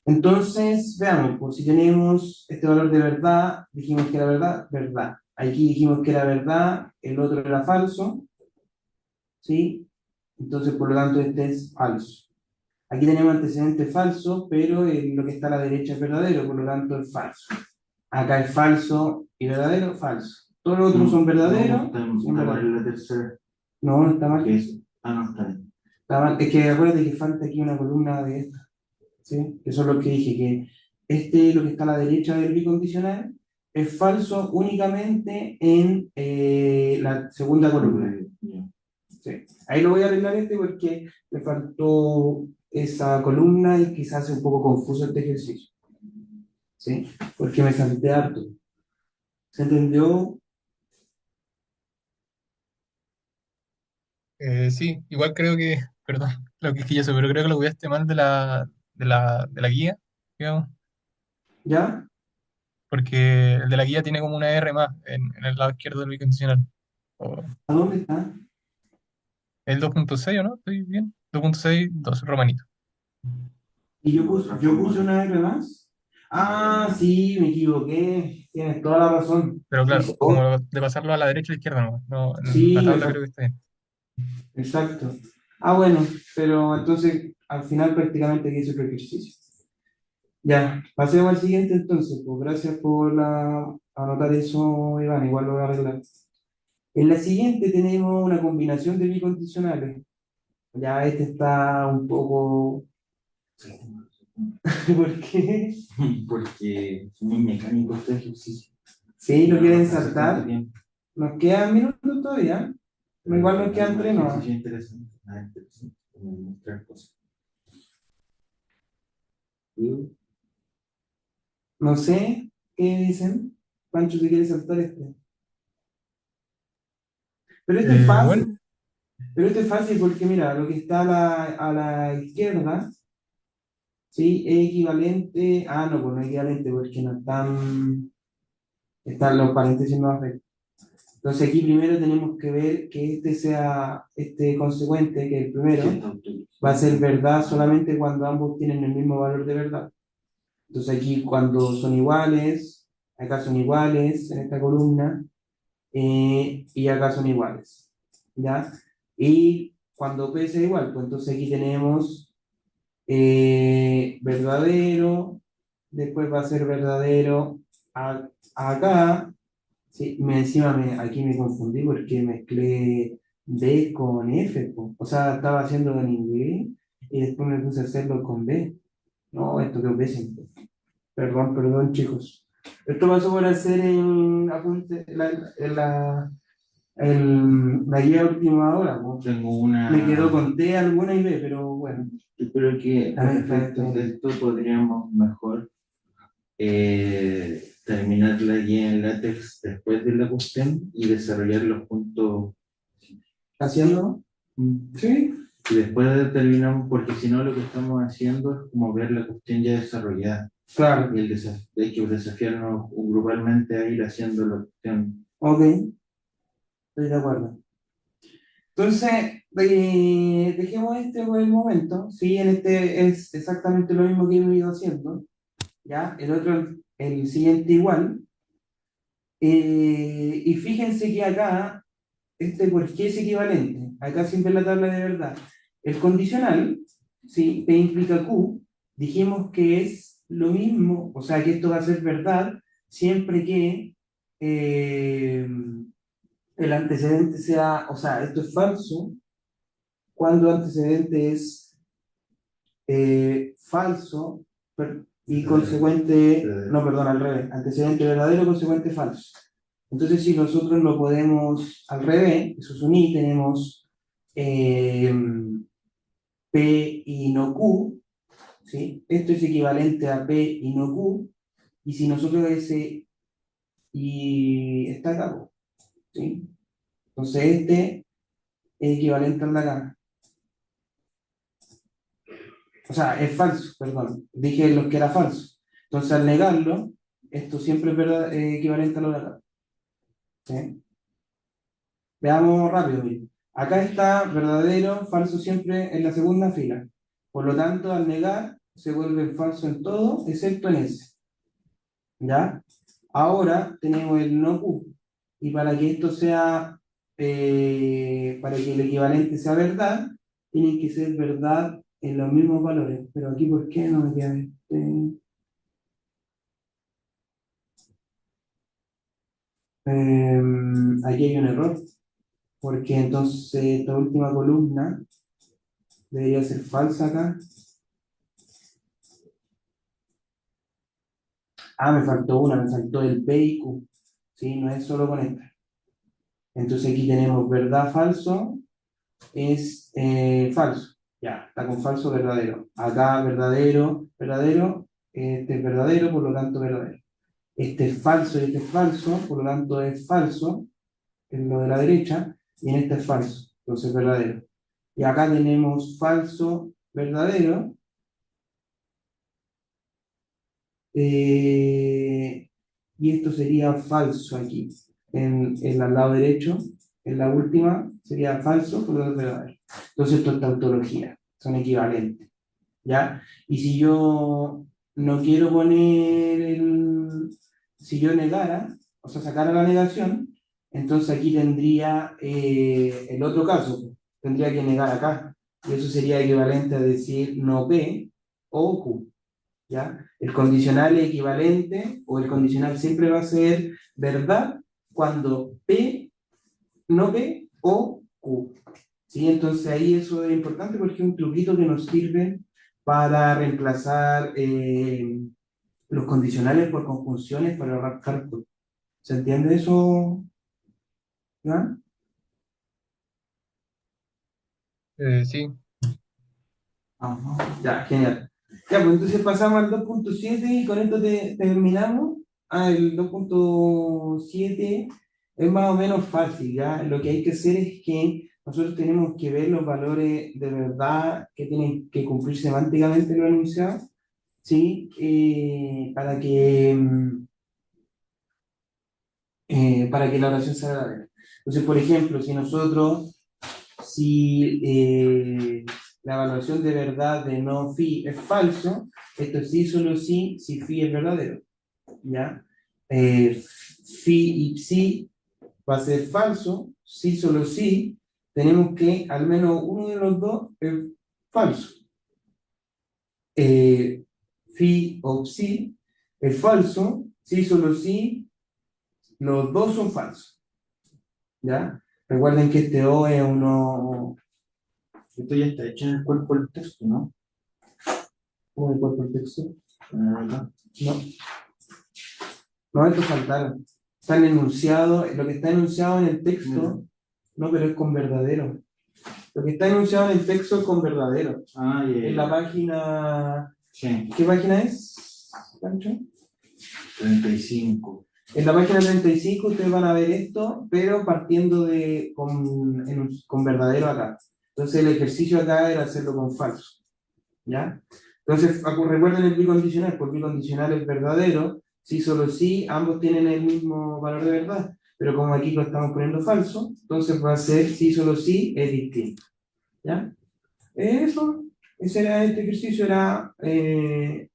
Entonces, veamos, pues si tenemos este valor de verdad, dijimos que era verdad, verdad. Aquí dijimos que era verdad, el otro era falso, ¿sí? Entonces, por lo tanto, este es falso. Aquí tenemos antecedente falso, pero lo que está a la derecha es verdadero, por lo tanto es falso. Acá es falso y verdadero, falso. Todos los otros son verdaderos, No, está son mal verdaderos. en la tercera. No, no está mal. ¿Qué es? Ah, no, está bien. Está mal. Es que acuérdate que falta aquí una columna de esta, ¿sí? Eso es lo que dije, que lo que está a la derecha del bicondicional, es falso únicamente en la segunda columna. Ya. Sí. Ahí lo voy a arreglar porque me faltó esa columna y quizás es un poco confuso este ejercicio. ¿Sí? Porque me salté harto. ¿Se entendió? Sí, igual creo que, perdón, lo que es que yo sé, pero creo que lo cuidaste mal de la guía, digamos, ¿Ya? porque el de la guía tiene como una R más en el lado izquierdo del bicondicional. O ¿A dónde está? el 2.6, ¿o no? ¿Estoy bien? 2.6, 2, romanito. ¿Y yo puse una R más? Ah, sí, me equivoqué. Tienes toda la razón. Pero claro, Hice como dos. de pasarlo a la derecha y a la izquierda, no, no, en la Sí, tabla creo que está bien. exacto. Ah, bueno, pero entonces al final prácticamente hice otro ejercicio. Ya, pasemos al siguiente entonces. Pues gracias por anotar eso, Iván. Igual lo voy a arreglar. En la siguiente tenemos una combinación de bicondicionales. Ya este está un poco... ¿Por qué? Porque es muy mecánico este ejercicio. Sí, lo quieren Hace tanto saltar. tiempo. Nos quedan minutos todavía. Igual nos quedan tres, ¿no? Ejercicio interesante. Interesante. Como mostrar cosas. Y No sé qué dicen. Pancho, si quiere saltar este. Pero este es Bueno, fácil. Pero este es fácil porque, mira, lo que está a la izquierda, ¿sí? Es equivalente. Ah, no, pues no es equivalente porque no están los paréntesis no afectan. Entonces aquí primero tenemos que ver que este consecuente, que es el primero, va a ser verdad solamente cuando ambos tienen el mismo valor de verdad. Entonces aquí cuando son iguales, acá son iguales en esta columna, y acá son iguales, ¿ya? Y cuando P es igual, pues entonces aquí tenemos verdadero, después va a ser verdadero acá, sí, aquí me confundí porque mezclé D con F, po. O sea, estaba haciéndolo en inglés y después me puse a hacerlo con D. No, esto quedó pésimo. Perdón, perdón, chicos. Esto pasó por hacer en apunte, la guía de última hora, po. tengo Me quedó una. con D alguna y B, pero bueno. Yo creo que Está para bien, está bien, está efectos de bien. esto podríamos mejor terminar la guía en LaTeX después de la cuestión y desarrollar los puntos. ¿Haciendo? Sí. Y después terminamos, porque si no lo que estamos haciendo es como ver la cuestión ya desarrollada. Claro. Y hay que desafiarnos grupalmente a ir haciendo la cuestión. Ok, estoy de acuerdo. Entonces, dejemos este por el momento. Sí, en este es exactamente lo mismo que hemos ido haciendo. ¿Ya? El otro, el siguiente igual. Y fíjense que acá, ¿por qué es equivalente? Acá siempre en la tabla de verdad. El condicional, ¿sí? P implica Q, dijimos que es lo mismo, o sea que esto va a ser verdad siempre que, eh, el antecedente sea, o sea, esto es falso cuando el antecedente es falso y consecuente, no, perdón, al revés, antecedente verdadero, consecuente falso. Entonces, si nosotros lo podemos al revés, eso es un i, tenemos eh, P y no Q, ¿sí? Esto es equivalente a P y no Q, y si nosotros ese y está acá, ¿sí? Entonces este es equivalente al de acá. O sea, es falso, perdón. Dije lo que era falso. Entonces al negarlo, esto siempre es verdad, equivalente a lo de acá. ¿Sí? Veamos rápido, miren. Acá está verdadero, falso siempre en la segunda fila. Por lo tanto, al negar, se vuelve falso en todo, excepto en ese. ¿Ya? Ahora tenemos el no Q. Y para que esto sea, para que el equivalente sea verdad, tienen que ser verdad en los mismos valores. Pero aquí, ¿por qué no me queda este? Aquí hay un error, porque entonces esta última columna debería ser falsa acá. Ah, me faltó una, me faltó el P y Q. ¿Sí? No es solo con esta. Entonces aquí tenemos verdad, falso, es falso. Ya, está con falso, verdadero. Acá verdadero, verdadero, este es verdadero, por lo tanto verdadero. Este es falso y este es falso, por lo tanto es falso, en lo de la derecha, y en este es falso, entonces verdadero. Y acá tenemos falso, verdadero, y esto sería falso aquí, en el lado derecho, en la última sería falso, por lo tanto verdadero. Entonces esto es tautología, son equivalentes. ¿Ya? Y si yo no quiero poner si yo negara, o sea, sacara la negación, entonces aquí tendría el otro caso, tendría que negar acá, y eso sería equivalente a decir no P o Q, ¿ya? El condicional equivalente, o el condicional siempre va a ser verdad cuando P, no P o Q. ¿Sí? Entonces ahí eso es importante porque es un truquito que nos sirve para reemplazar los condicionales por conjunciones para ahorrar cálculo. ¿Se entiende eso? ¿Ya? Sí, Ajá. Ya, genial. Ya, pues entonces pasamos al 2.7 y con esto terminamos. Ah, el 2.7 es más o menos fácil, ¿ya? Lo que hay que hacer es que nosotros tenemos que ver los valores de verdad que tienen que cumplir semánticamente los enunciados, ¿sí? Para que la oración sea verdadera. Entonces, por ejemplo, si la evaluación de verdad de no phi es falso, esto es sí, solo sí, si phi es verdadero, ¿ya? Phi y psi va a ser falso, sí, solo sí, tenemos que al menos uno de los dos es falso. Eh, Phi o psi es falso, sí, solo sí, los dos son falsos, ¿ya? Recuerden que este O es uno. Esto ya está hecho en el cuerpo del texto, ¿no? ¿Cómo el cuerpo del texto? Acá. No, no, esto faltaron. Está enunciado, lo que está enunciado en el texto, no, pero es con verdadero. Lo que está enunciado en el texto es con verdadero. Ah, ya, En la página. sí, ¿Qué página es, Pancho? 35. En la página 35 ustedes van a ver esto, pero partiendo con verdadero acá. Entonces el ejercicio acá era hacerlo con falso. ¿Ya? Entonces, recuerden el bicondicional, porque bicondicional es verdadero, sí, solo sí, ambos tienen el mismo valor de verdad, pero como aquí lo estamos poniendo falso, entonces va a ser sí, solo sí, es distinto. ¿Ya? Eso, este ejercicio era, es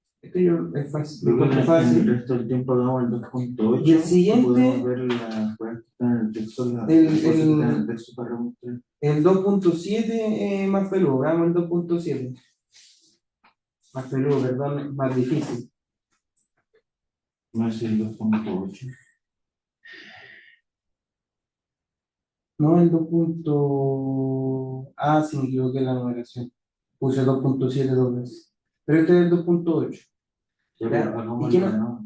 fácil, lo Creo que encuentro en el fácil. resto del tiempo hagamos el 2.8 Y el y podemos siguiente, ver las cosas que están en el texto, las el, cosas que están en el el, texto para demostrar. el 2.7 más peludo, veamos el 2.7. Más peludo, perdón, más difícil. No es el 2.8. No, el 2. Ah, sí, me equivoqué en la numeración. Puse 2.7 dos veces. Pero este es el 2.8. Ya, pero ¿Ya? hagámoslo, ¿no?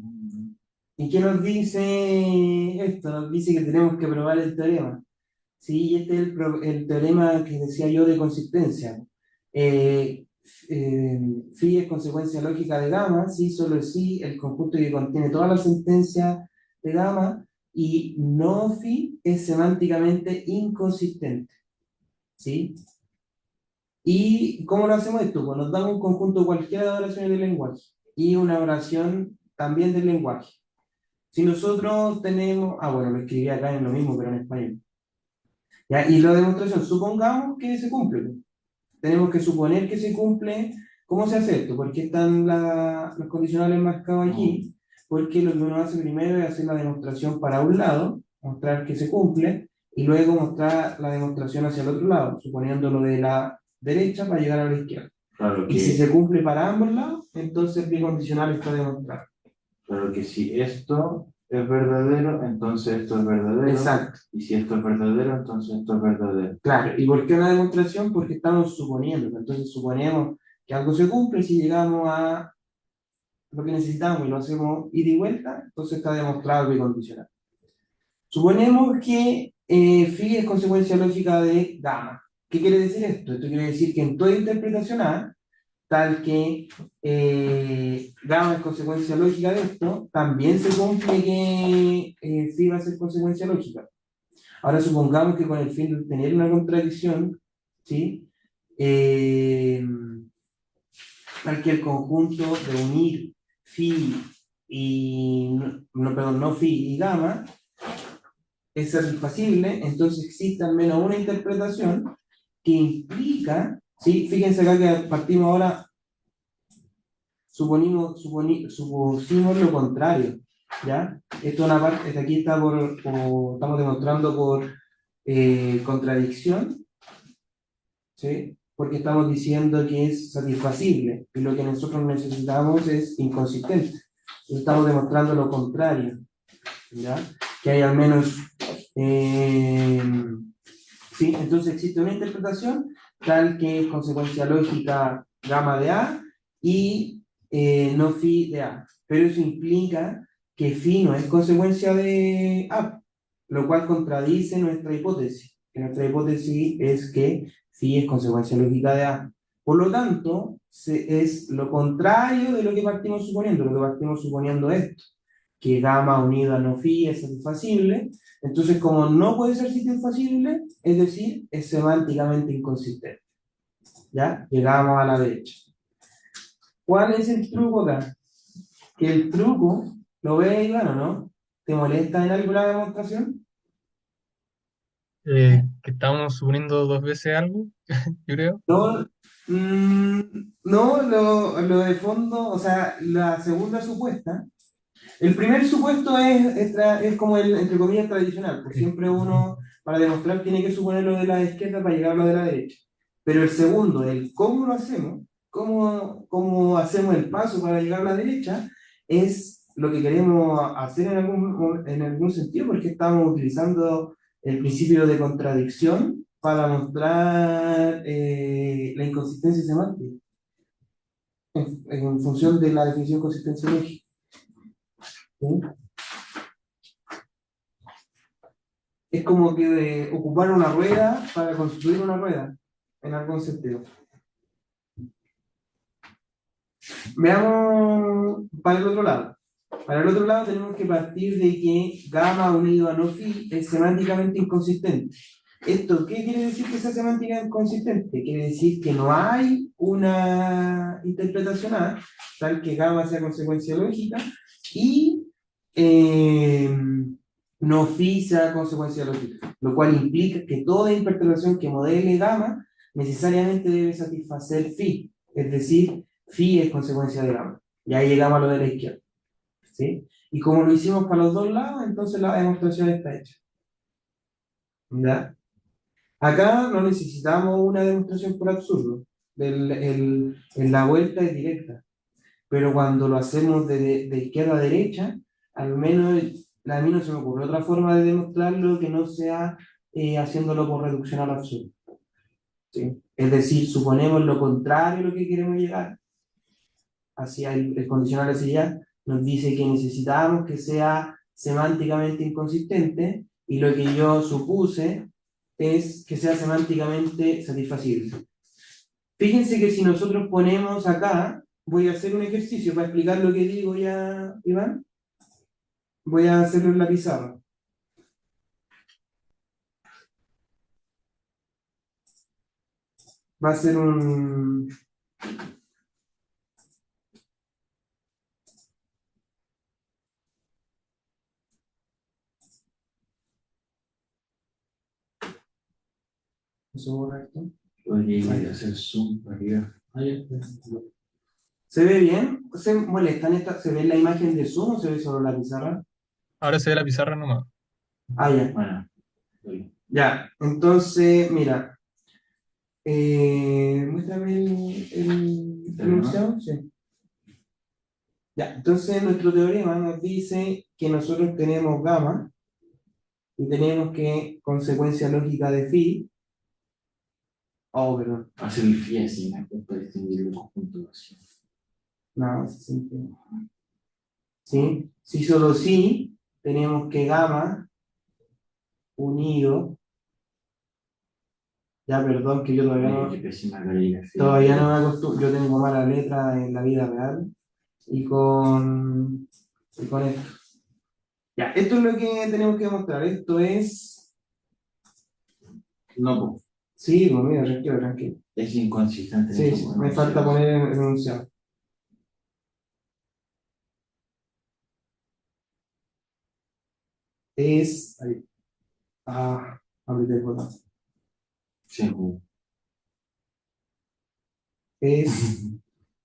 ¿Y qué nos dice esto? Nos dice que tenemos que probar el teorema. Sí, y este es el teorema que decía yo de consistencia. Eh, eh, Phi es consecuencia lógica de gamma, sí, solo es sí, el conjunto que contiene todas las sentencias de gamma, y no phi es semánticamente inconsistente. ¿Sí? ¿Y cómo lo hacemos esto? Pues nos damos un conjunto cualquiera de oraciones del lenguaje y una oración también del lenguaje. Si nosotros tenemos, bueno, lo escribí acá en lo mismo, pero en español. ¿Ya? Y la demostración, supongamos que se cumple, pues. Tenemos que suponer que se cumple. ¿Cómo se hace esto? ¿Por qué están los condicionales marcados aquí? Porque lo que uno hace primero es hacer la demostración para un lado, mostrar que se cumple, y luego mostrar la demostración hacia el otro lado, suponiendo lo de la derecha para llegar a la izquierda. Claro Y si que, se cumple para ambos lados, entonces el bicondicional está demostrado. claro que si esto es verdadero, entonces esto es verdadero. Exacto. Y si esto es verdadero, entonces esto es verdadero. Claro, ¿y por qué una demostración? Porque estamos suponiendo. Entonces suponemos que algo se cumple, si llegamos a lo que necesitamos y lo hacemos ida y vuelta, entonces está demostrado bicondicional. Suponemos que phi es consecuencia lógica de gamma. ¿Qué quiere decir esto? Esto quiere decir que en toda interpretación A, tal que gamma es consecuencia lógica de esto, también se cumple que phi va a ser consecuencia lógica. Ahora supongamos que con el fin de tener una contradicción, ¿sí? Tal que el conjunto de unir phi y, no, perdón, no phi y gamma es satisfacible, entonces existe al menos una interpretación que implica, ¿sí? Fíjense acá que partimos ahora, supusimos lo contrario, ¿ya? Esto es una parte, aquí está estamos demostrando por contradicción, ¿sí? Porque estamos diciendo que es satisfacible y lo que nosotros necesitamos es inconsistente. Estamos demostrando lo contrario, ¿ya? Que hay al menos, eh, ¿sí? Entonces existe una interpretación tal que es consecuencia lógica gamma de A y no phi de A. Pero eso implica que phi no es consecuencia de A, lo cual contradice nuestra hipótesis. Que nuestra hipótesis es que phi es consecuencia lógica de A. Por lo tanto, es lo contrario de lo que partimos suponiendo. Lo que partimos suponiendo es esto, que gamma unido a no phi es satisfacible. Entonces, como no puede ser satisfacible, es decir, es semánticamente inconsistente. ¿Ya? Llegamos a la derecha. ¿Cuál es el truco acá? Que el truco, ¿lo ves, Iván, o no? ¿Te molesta en algo la demostración? Que estamos suponiendo dos veces algo, yo creo. No, no, lo de fondo, o sea, la segunda supuesta. El primer supuesto es como el, entre comillas, tradicional, pues Sí. siempre uno, para demostrar, tiene que suponer lo de la izquierda para llegar a lo de la derecha. Pero el segundo, el cómo lo hacemos, cómo hacemos el paso para llegar a la derecha, es lo que queremos hacer en algún sentido, porque estamos utilizando el principio de contradicción para mostrar la inconsistencia semántica en función de la definición de consistencia lógica. ¿Sí? Es como que ocupar una rueda para construir una rueda, en algún sentido. Veamos para el otro lado. Para el otro lado tenemos que partir de que gamma unido a no phi es semánticamente inconsistente. ¿Esto qué quiere decir que sea semántica inconsistente? Quiere decir que no hay una interpretación A, tal que gamma sea consecuencia lógica, y eh, no phi sea consecuencia lógica, lo cual implica que toda interpretación que modele gamma necesariamente debe satisfacer phi, es decir, phi es consecuencia de gamma. Y ahí llegamos a lo de la izquierda, ¿sí? Y como lo hicimos para los dos lados, entonces la demostración está hecha. ¿Ya? Acá no necesitamos una demostración por absurdo. En la vuelta es directa. Pero cuando lo hacemos de izquierda a derecha, al menos a mí no se me ocurre otra forma de demostrarlo que no sea haciéndolo por reducción al absurdo. ¿Sí? Es decir, suponemos lo contrario a lo que queremos llegar. Hacia el condicional hacia allá nos dice que necesitamos que sea semánticamente inconsistente y lo que yo supuse es que sea semánticamente satisfacible. Fíjense que si nosotros ponemos acá, voy a hacer un ejercicio para explicar lo que digo ya, Iván. Voy a hacerlo en la pizarra. Va a ser un... ¿Eso borra esto? Podría hacer zoom para arriba. ¿Se ve bien? ¿Se molestan esta? ¿Se ve la imagen de Zoom o se ve solo la pizarra? Ahora se ve la pizarra nomás. Ah, ya. Bueno, Ya, entonces, mira. Muéstrame el enunciado. Sí. Ya, entonces nuestro teorema nos dice que nosotros tenemos gamma y tenemos que consecuencia lógica de phi. Oh, perdón. hacer el phi así, para distinguir los conjuntos. No, ese sentido. ¿Sí? Si solo sí, tenemos que gamma unido. Ya, perdón, que yo todavía no me acostumbro. Yo tengo mala letra en la vida real y con esto. Ya, esto es lo que tenemos que mostrar. Esto es. No, pues, Sí, pues mira, tranquilo, tranquilo. es inconsistente. Sí, sí, me falta poner el enunciado. Es. Ahí. Ah, apreté el botón. Sí, pues. Es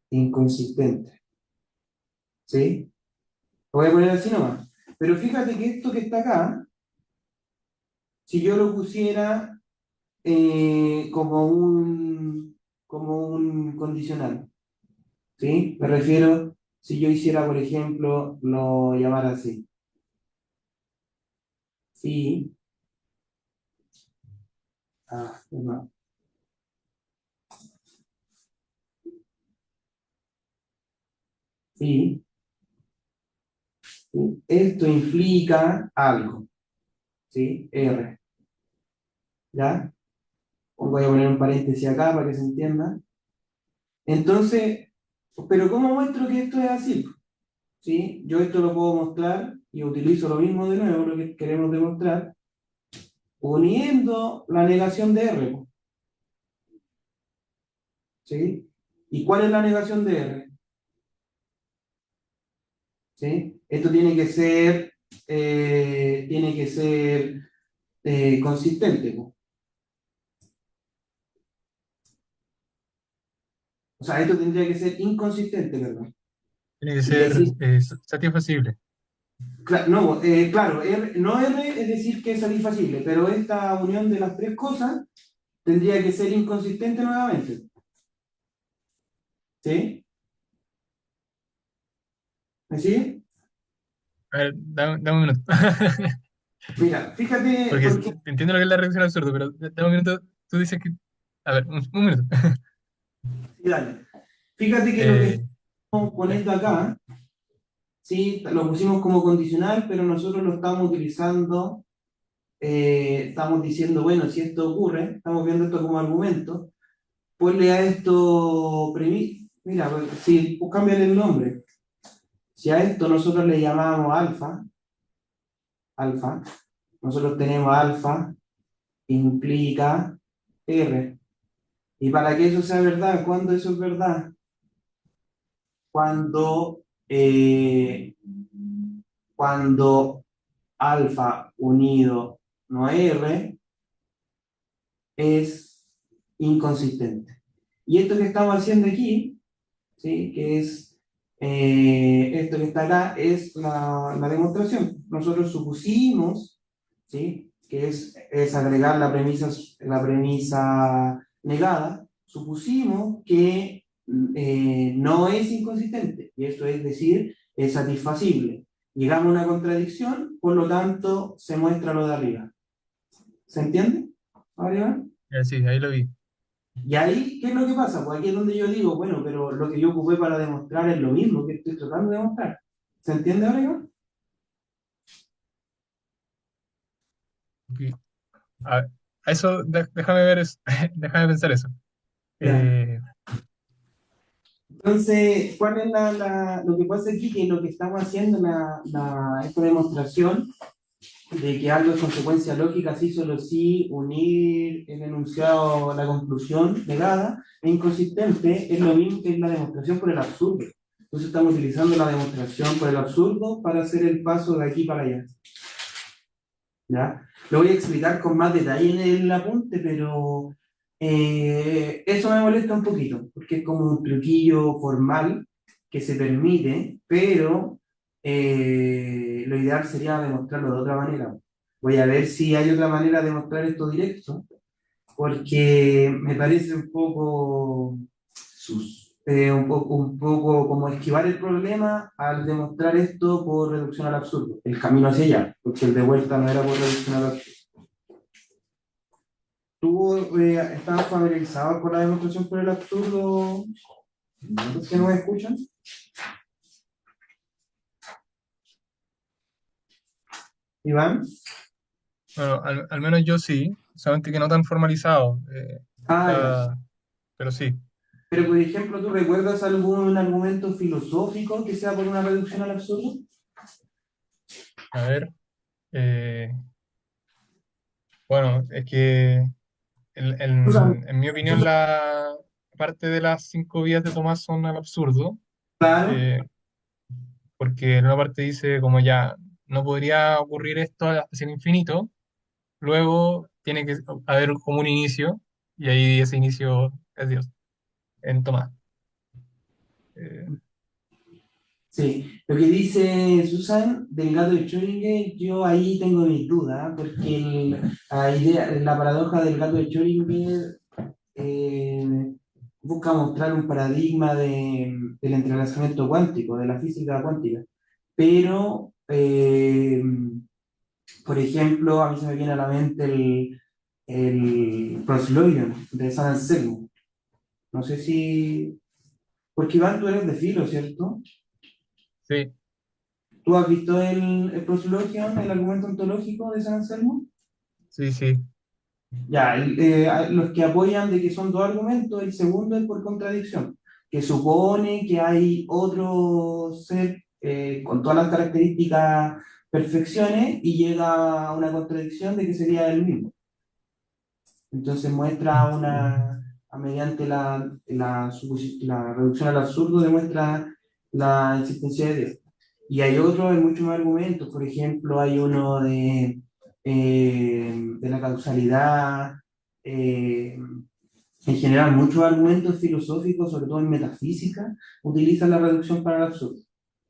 inconsistente. ¿Sí? Lo voy a poner así nomás. Pero fíjate que esto que está acá, si yo lo pusiera como un condicional, ¿sí? Me refiero, si yo hiciera, por ejemplo, lo llamara así. Sí. No. Sí. Sí. Esto implica algo, ¿sí? R. ¿Ya? Voy a poner un paréntesis acá para que se entienda. Entonces, pero ¿cómo muestro que esto es así? ¿Sí? Yo esto lo puedo mostrar y utilizo lo mismo de nuevo, lo que queremos demostrar, uniendo la negación de R. ¿Sí? ¿Y cuál es la negación de R? ¿Sí? Esto tiene que ser consistente, ¿no? O sea, esto tendría que ser inconsistente, ¿verdad? Tiene que Y ser decir, satisfacible. no, claro, no R es decir que es satisfacible, pero esta unión de las tres cosas tendría que ser inconsistente nuevamente. ¿Sí? ¿Me sigue? A ver, dame un minuto. Mira, fíjate, Porque porque, entiendo lo que es la reducción al absurdo, pero dame un minuto. Tú dices que. A ver, un minuto. sí, dale. Fíjate que lo que Eh, estamos ya. poniendo acá, sí, lo pusimos como condicional, pero nosotros lo estamos utilizando, estamos diciendo, bueno, si esto ocurre, estamos viendo esto como argumento, ponle a esto premisa, mira, pues, si pues, cámbiale el nombre, si a esto nosotros le llamamos alfa, nosotros tenemos alfa, implica R. Y para que eso sea verdad, ¿cuándo eso es verdad? Cuando, eh, cuando alfa unido no R es inconsistente. Y esto que estamos haciendo aquí, ¿sí? Que es esto que está acá, es la demostración. Nosotros supusimos, ¿sí? Que es agregar la premisa negada, supusimos que no es inconsistente, y esto es decir, es satisfacible. Llegamos a una contradicción, por lo tanto, se muestra lo de arriba. ¿Se entiende? Ahora, Iván. Sí, ahí lo vi. Y ahí, ¿qué es lo que pasa? Pues aquí es donde yo digo, bueno, pero lo que yo ocupé para demostrar es lo mismo que estoy tratando de demostrar. ¿Se entiende ahora, Iván? Ok. A, a eso, déjame ver eso, déjame pensar eso. Ya. Eh, Entonces, ¿cuál es lo que pasa aquí? Que lo que estamos haciendo en esta demostración de que algo es consecuencia lógica, sí, solo sí, unir el enunciado a la conclusión negada e inconsistente, es lo mismo que es la demostración por el absurdo. Entonces estamos utilizando la demostración por el absurdo para hacer el paso de aquí para allá. ¿Ya? Lo voy a explicar con más detalle en el apunte, pero eso me molesta un poquito, porque es como un truquillo formal que se permite, pero lo ideal sería demostrarlo de otra manera. Voy a ver si hay otra manera de mostrar esto directo, porque me parece un poco como esquivar el problema al demostrar esto por reducción al absurdo, el camino hacia allá, porque el de vuelta no era por reducción al absurdo. ¿Tú estás familiarizado con la demostración por el absurdo? ¿Los que no me escuchan? Iván. bueno, al menos yo sí, solamente que no tan formalizado. Ah, ya. Está- pero sí. Pero, por ejemplo, ¿tú recuerdas algún argumento filosófico que sea por una reducción al absurdo? A ver. eh, bueno, es que O sea, en mi opinión la parte de las 5 vías de Tomás son al absurdo, claro. eh, porque en una parte dice como ya no podría ocurrir esto hacia el infinito, luego tiene que haber como un inicio, y ahí ese inicio es Dios, en Tomás. Eh, Sí, lo que dice Susan del gato de Schrödinger, yo ahí tengo mis dudas, porque la paradoja del gato de Schrödinger busca mostrar un paradigma del entrelazamiento cuántico, de la física cuántica. Pero, por ejemplo, a mí se me viene a la mente el Proslogion de San Anselmo. No sé si... Porque Iván, tú eres de filo, ¿cierto? sí, ¿Tú has visto el Proslogion, el argumento ontológico de San Anselmo? sí, sí, Ya, los que apoyan de que son dos argumentos, el segundo es por contradicción, que supone que hay otro ser con todas las características perfecciones y llega a una contradicción de que sería el mismo. Entonces muestra mediante la reducción al absurdo, demuestra la existencia de Dios. Y hay otros, hay muchos más argumentos, por ejemplo, hay uno de la causalidad, eh, en general, muchos argumentos filosóficos, sobre todo en metafísica, utilizan la reducción para el absurdo,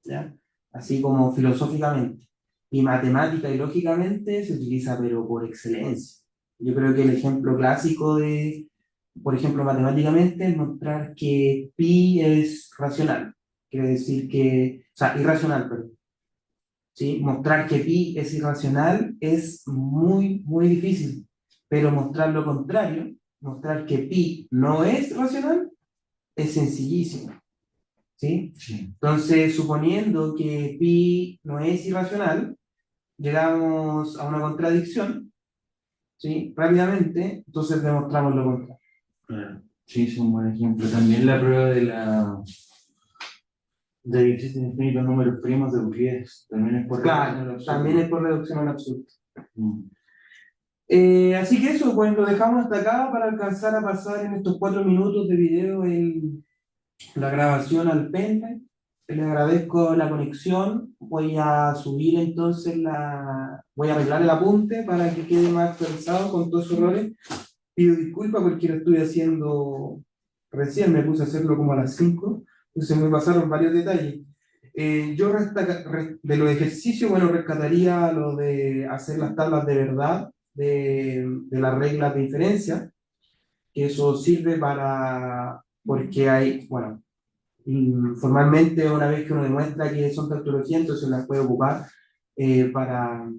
¿ya? Así como filosóficamente. Y matemática y lógicamente se utiliza, pero por excelencia. Yo creo que el ejemplo clásico por ejemplo, matemáticamente, es mostrar que pi es racional. Quiere decir o sea, irracional, perdón. ¿Sí? Mostrar que pi es irracional es muy, muy difícil, pero mostrar lo contrario, mostrar que pi no es racional, es sencillísimo. ¿Sí? Sí. Entonces, suponiendo que pi no es irracional, llegamos a una contradicción, ¿sí? Rápidamente, entonces demostramos lo contrario. Claro. Sí, es un buen ejemplo. También la prueba de que existen infinitos números primos de Euclides. También es por reducción al Claro, absurdo. también es por reducción al absurdo. Mm. Así que eso, pues lo dejamos hasta acá para alcanzar a pasar en estos 4 minutos de video la grabación al pendrive. Les agradezco la conexión. Voy a subir entonces voy a arreglar el apunte para que quede más actualizado con todos esos errores. Pido disculpas porque lo estoy haciendo recién, me puse a hacerlo como a las 5, entonces me pasaron varios detalles. De los ejercicios, bueno, rescataría lo de hacer las tablas de verdad de las reglas de inferencia, que eso sirve porque hay, bueno, formalmente una vez que uno demuestra que son tautologías, entonces las puede ocupar para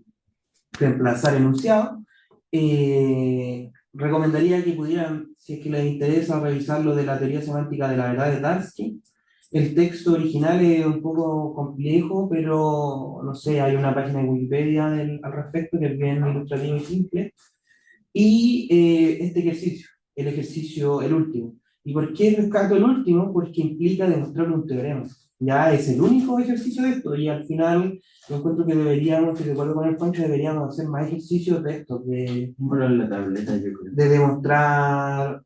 reemplazar enunciados. recomendaría que pudieran, si es que les interesa, revisar lo de la teoría semántica de la verdad de Tarski. El texto original es un poco complejo, pero no sé, hay una página de Wikipedia al respecto que es bien ilustrativo y simple. Y este ejercicio, el ejercicio, el último. ¿Y por qué rescato el último? Porque implica demostrar un teorema. Ya es el único ejercicio de esto, y al final yo encuentro que deberíamos, si de acuerdo con el Pancho, deberíamos hacer más ejercicios de estos, Bueno, en la tableta, yo creo. de demostrar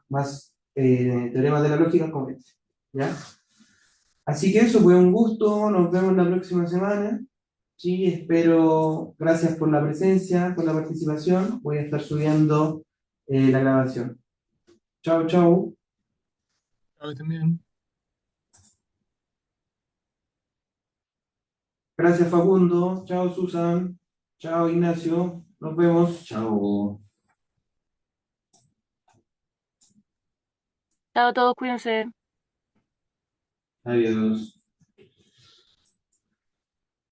más teoremas de la lógica como este. ¿Ya? Así que eso fue un gusto, nos vemos la próxima semana. Sí, espero, gracias por la presencia, por la participación. Voy a estar subiendo la grabación. Chao, chao. Chao, también. Gracias, Facundo. Chao, Susan. Chao, Ignacio. Nos vemos. Chao. Chao a todos, cuídense. Adiós.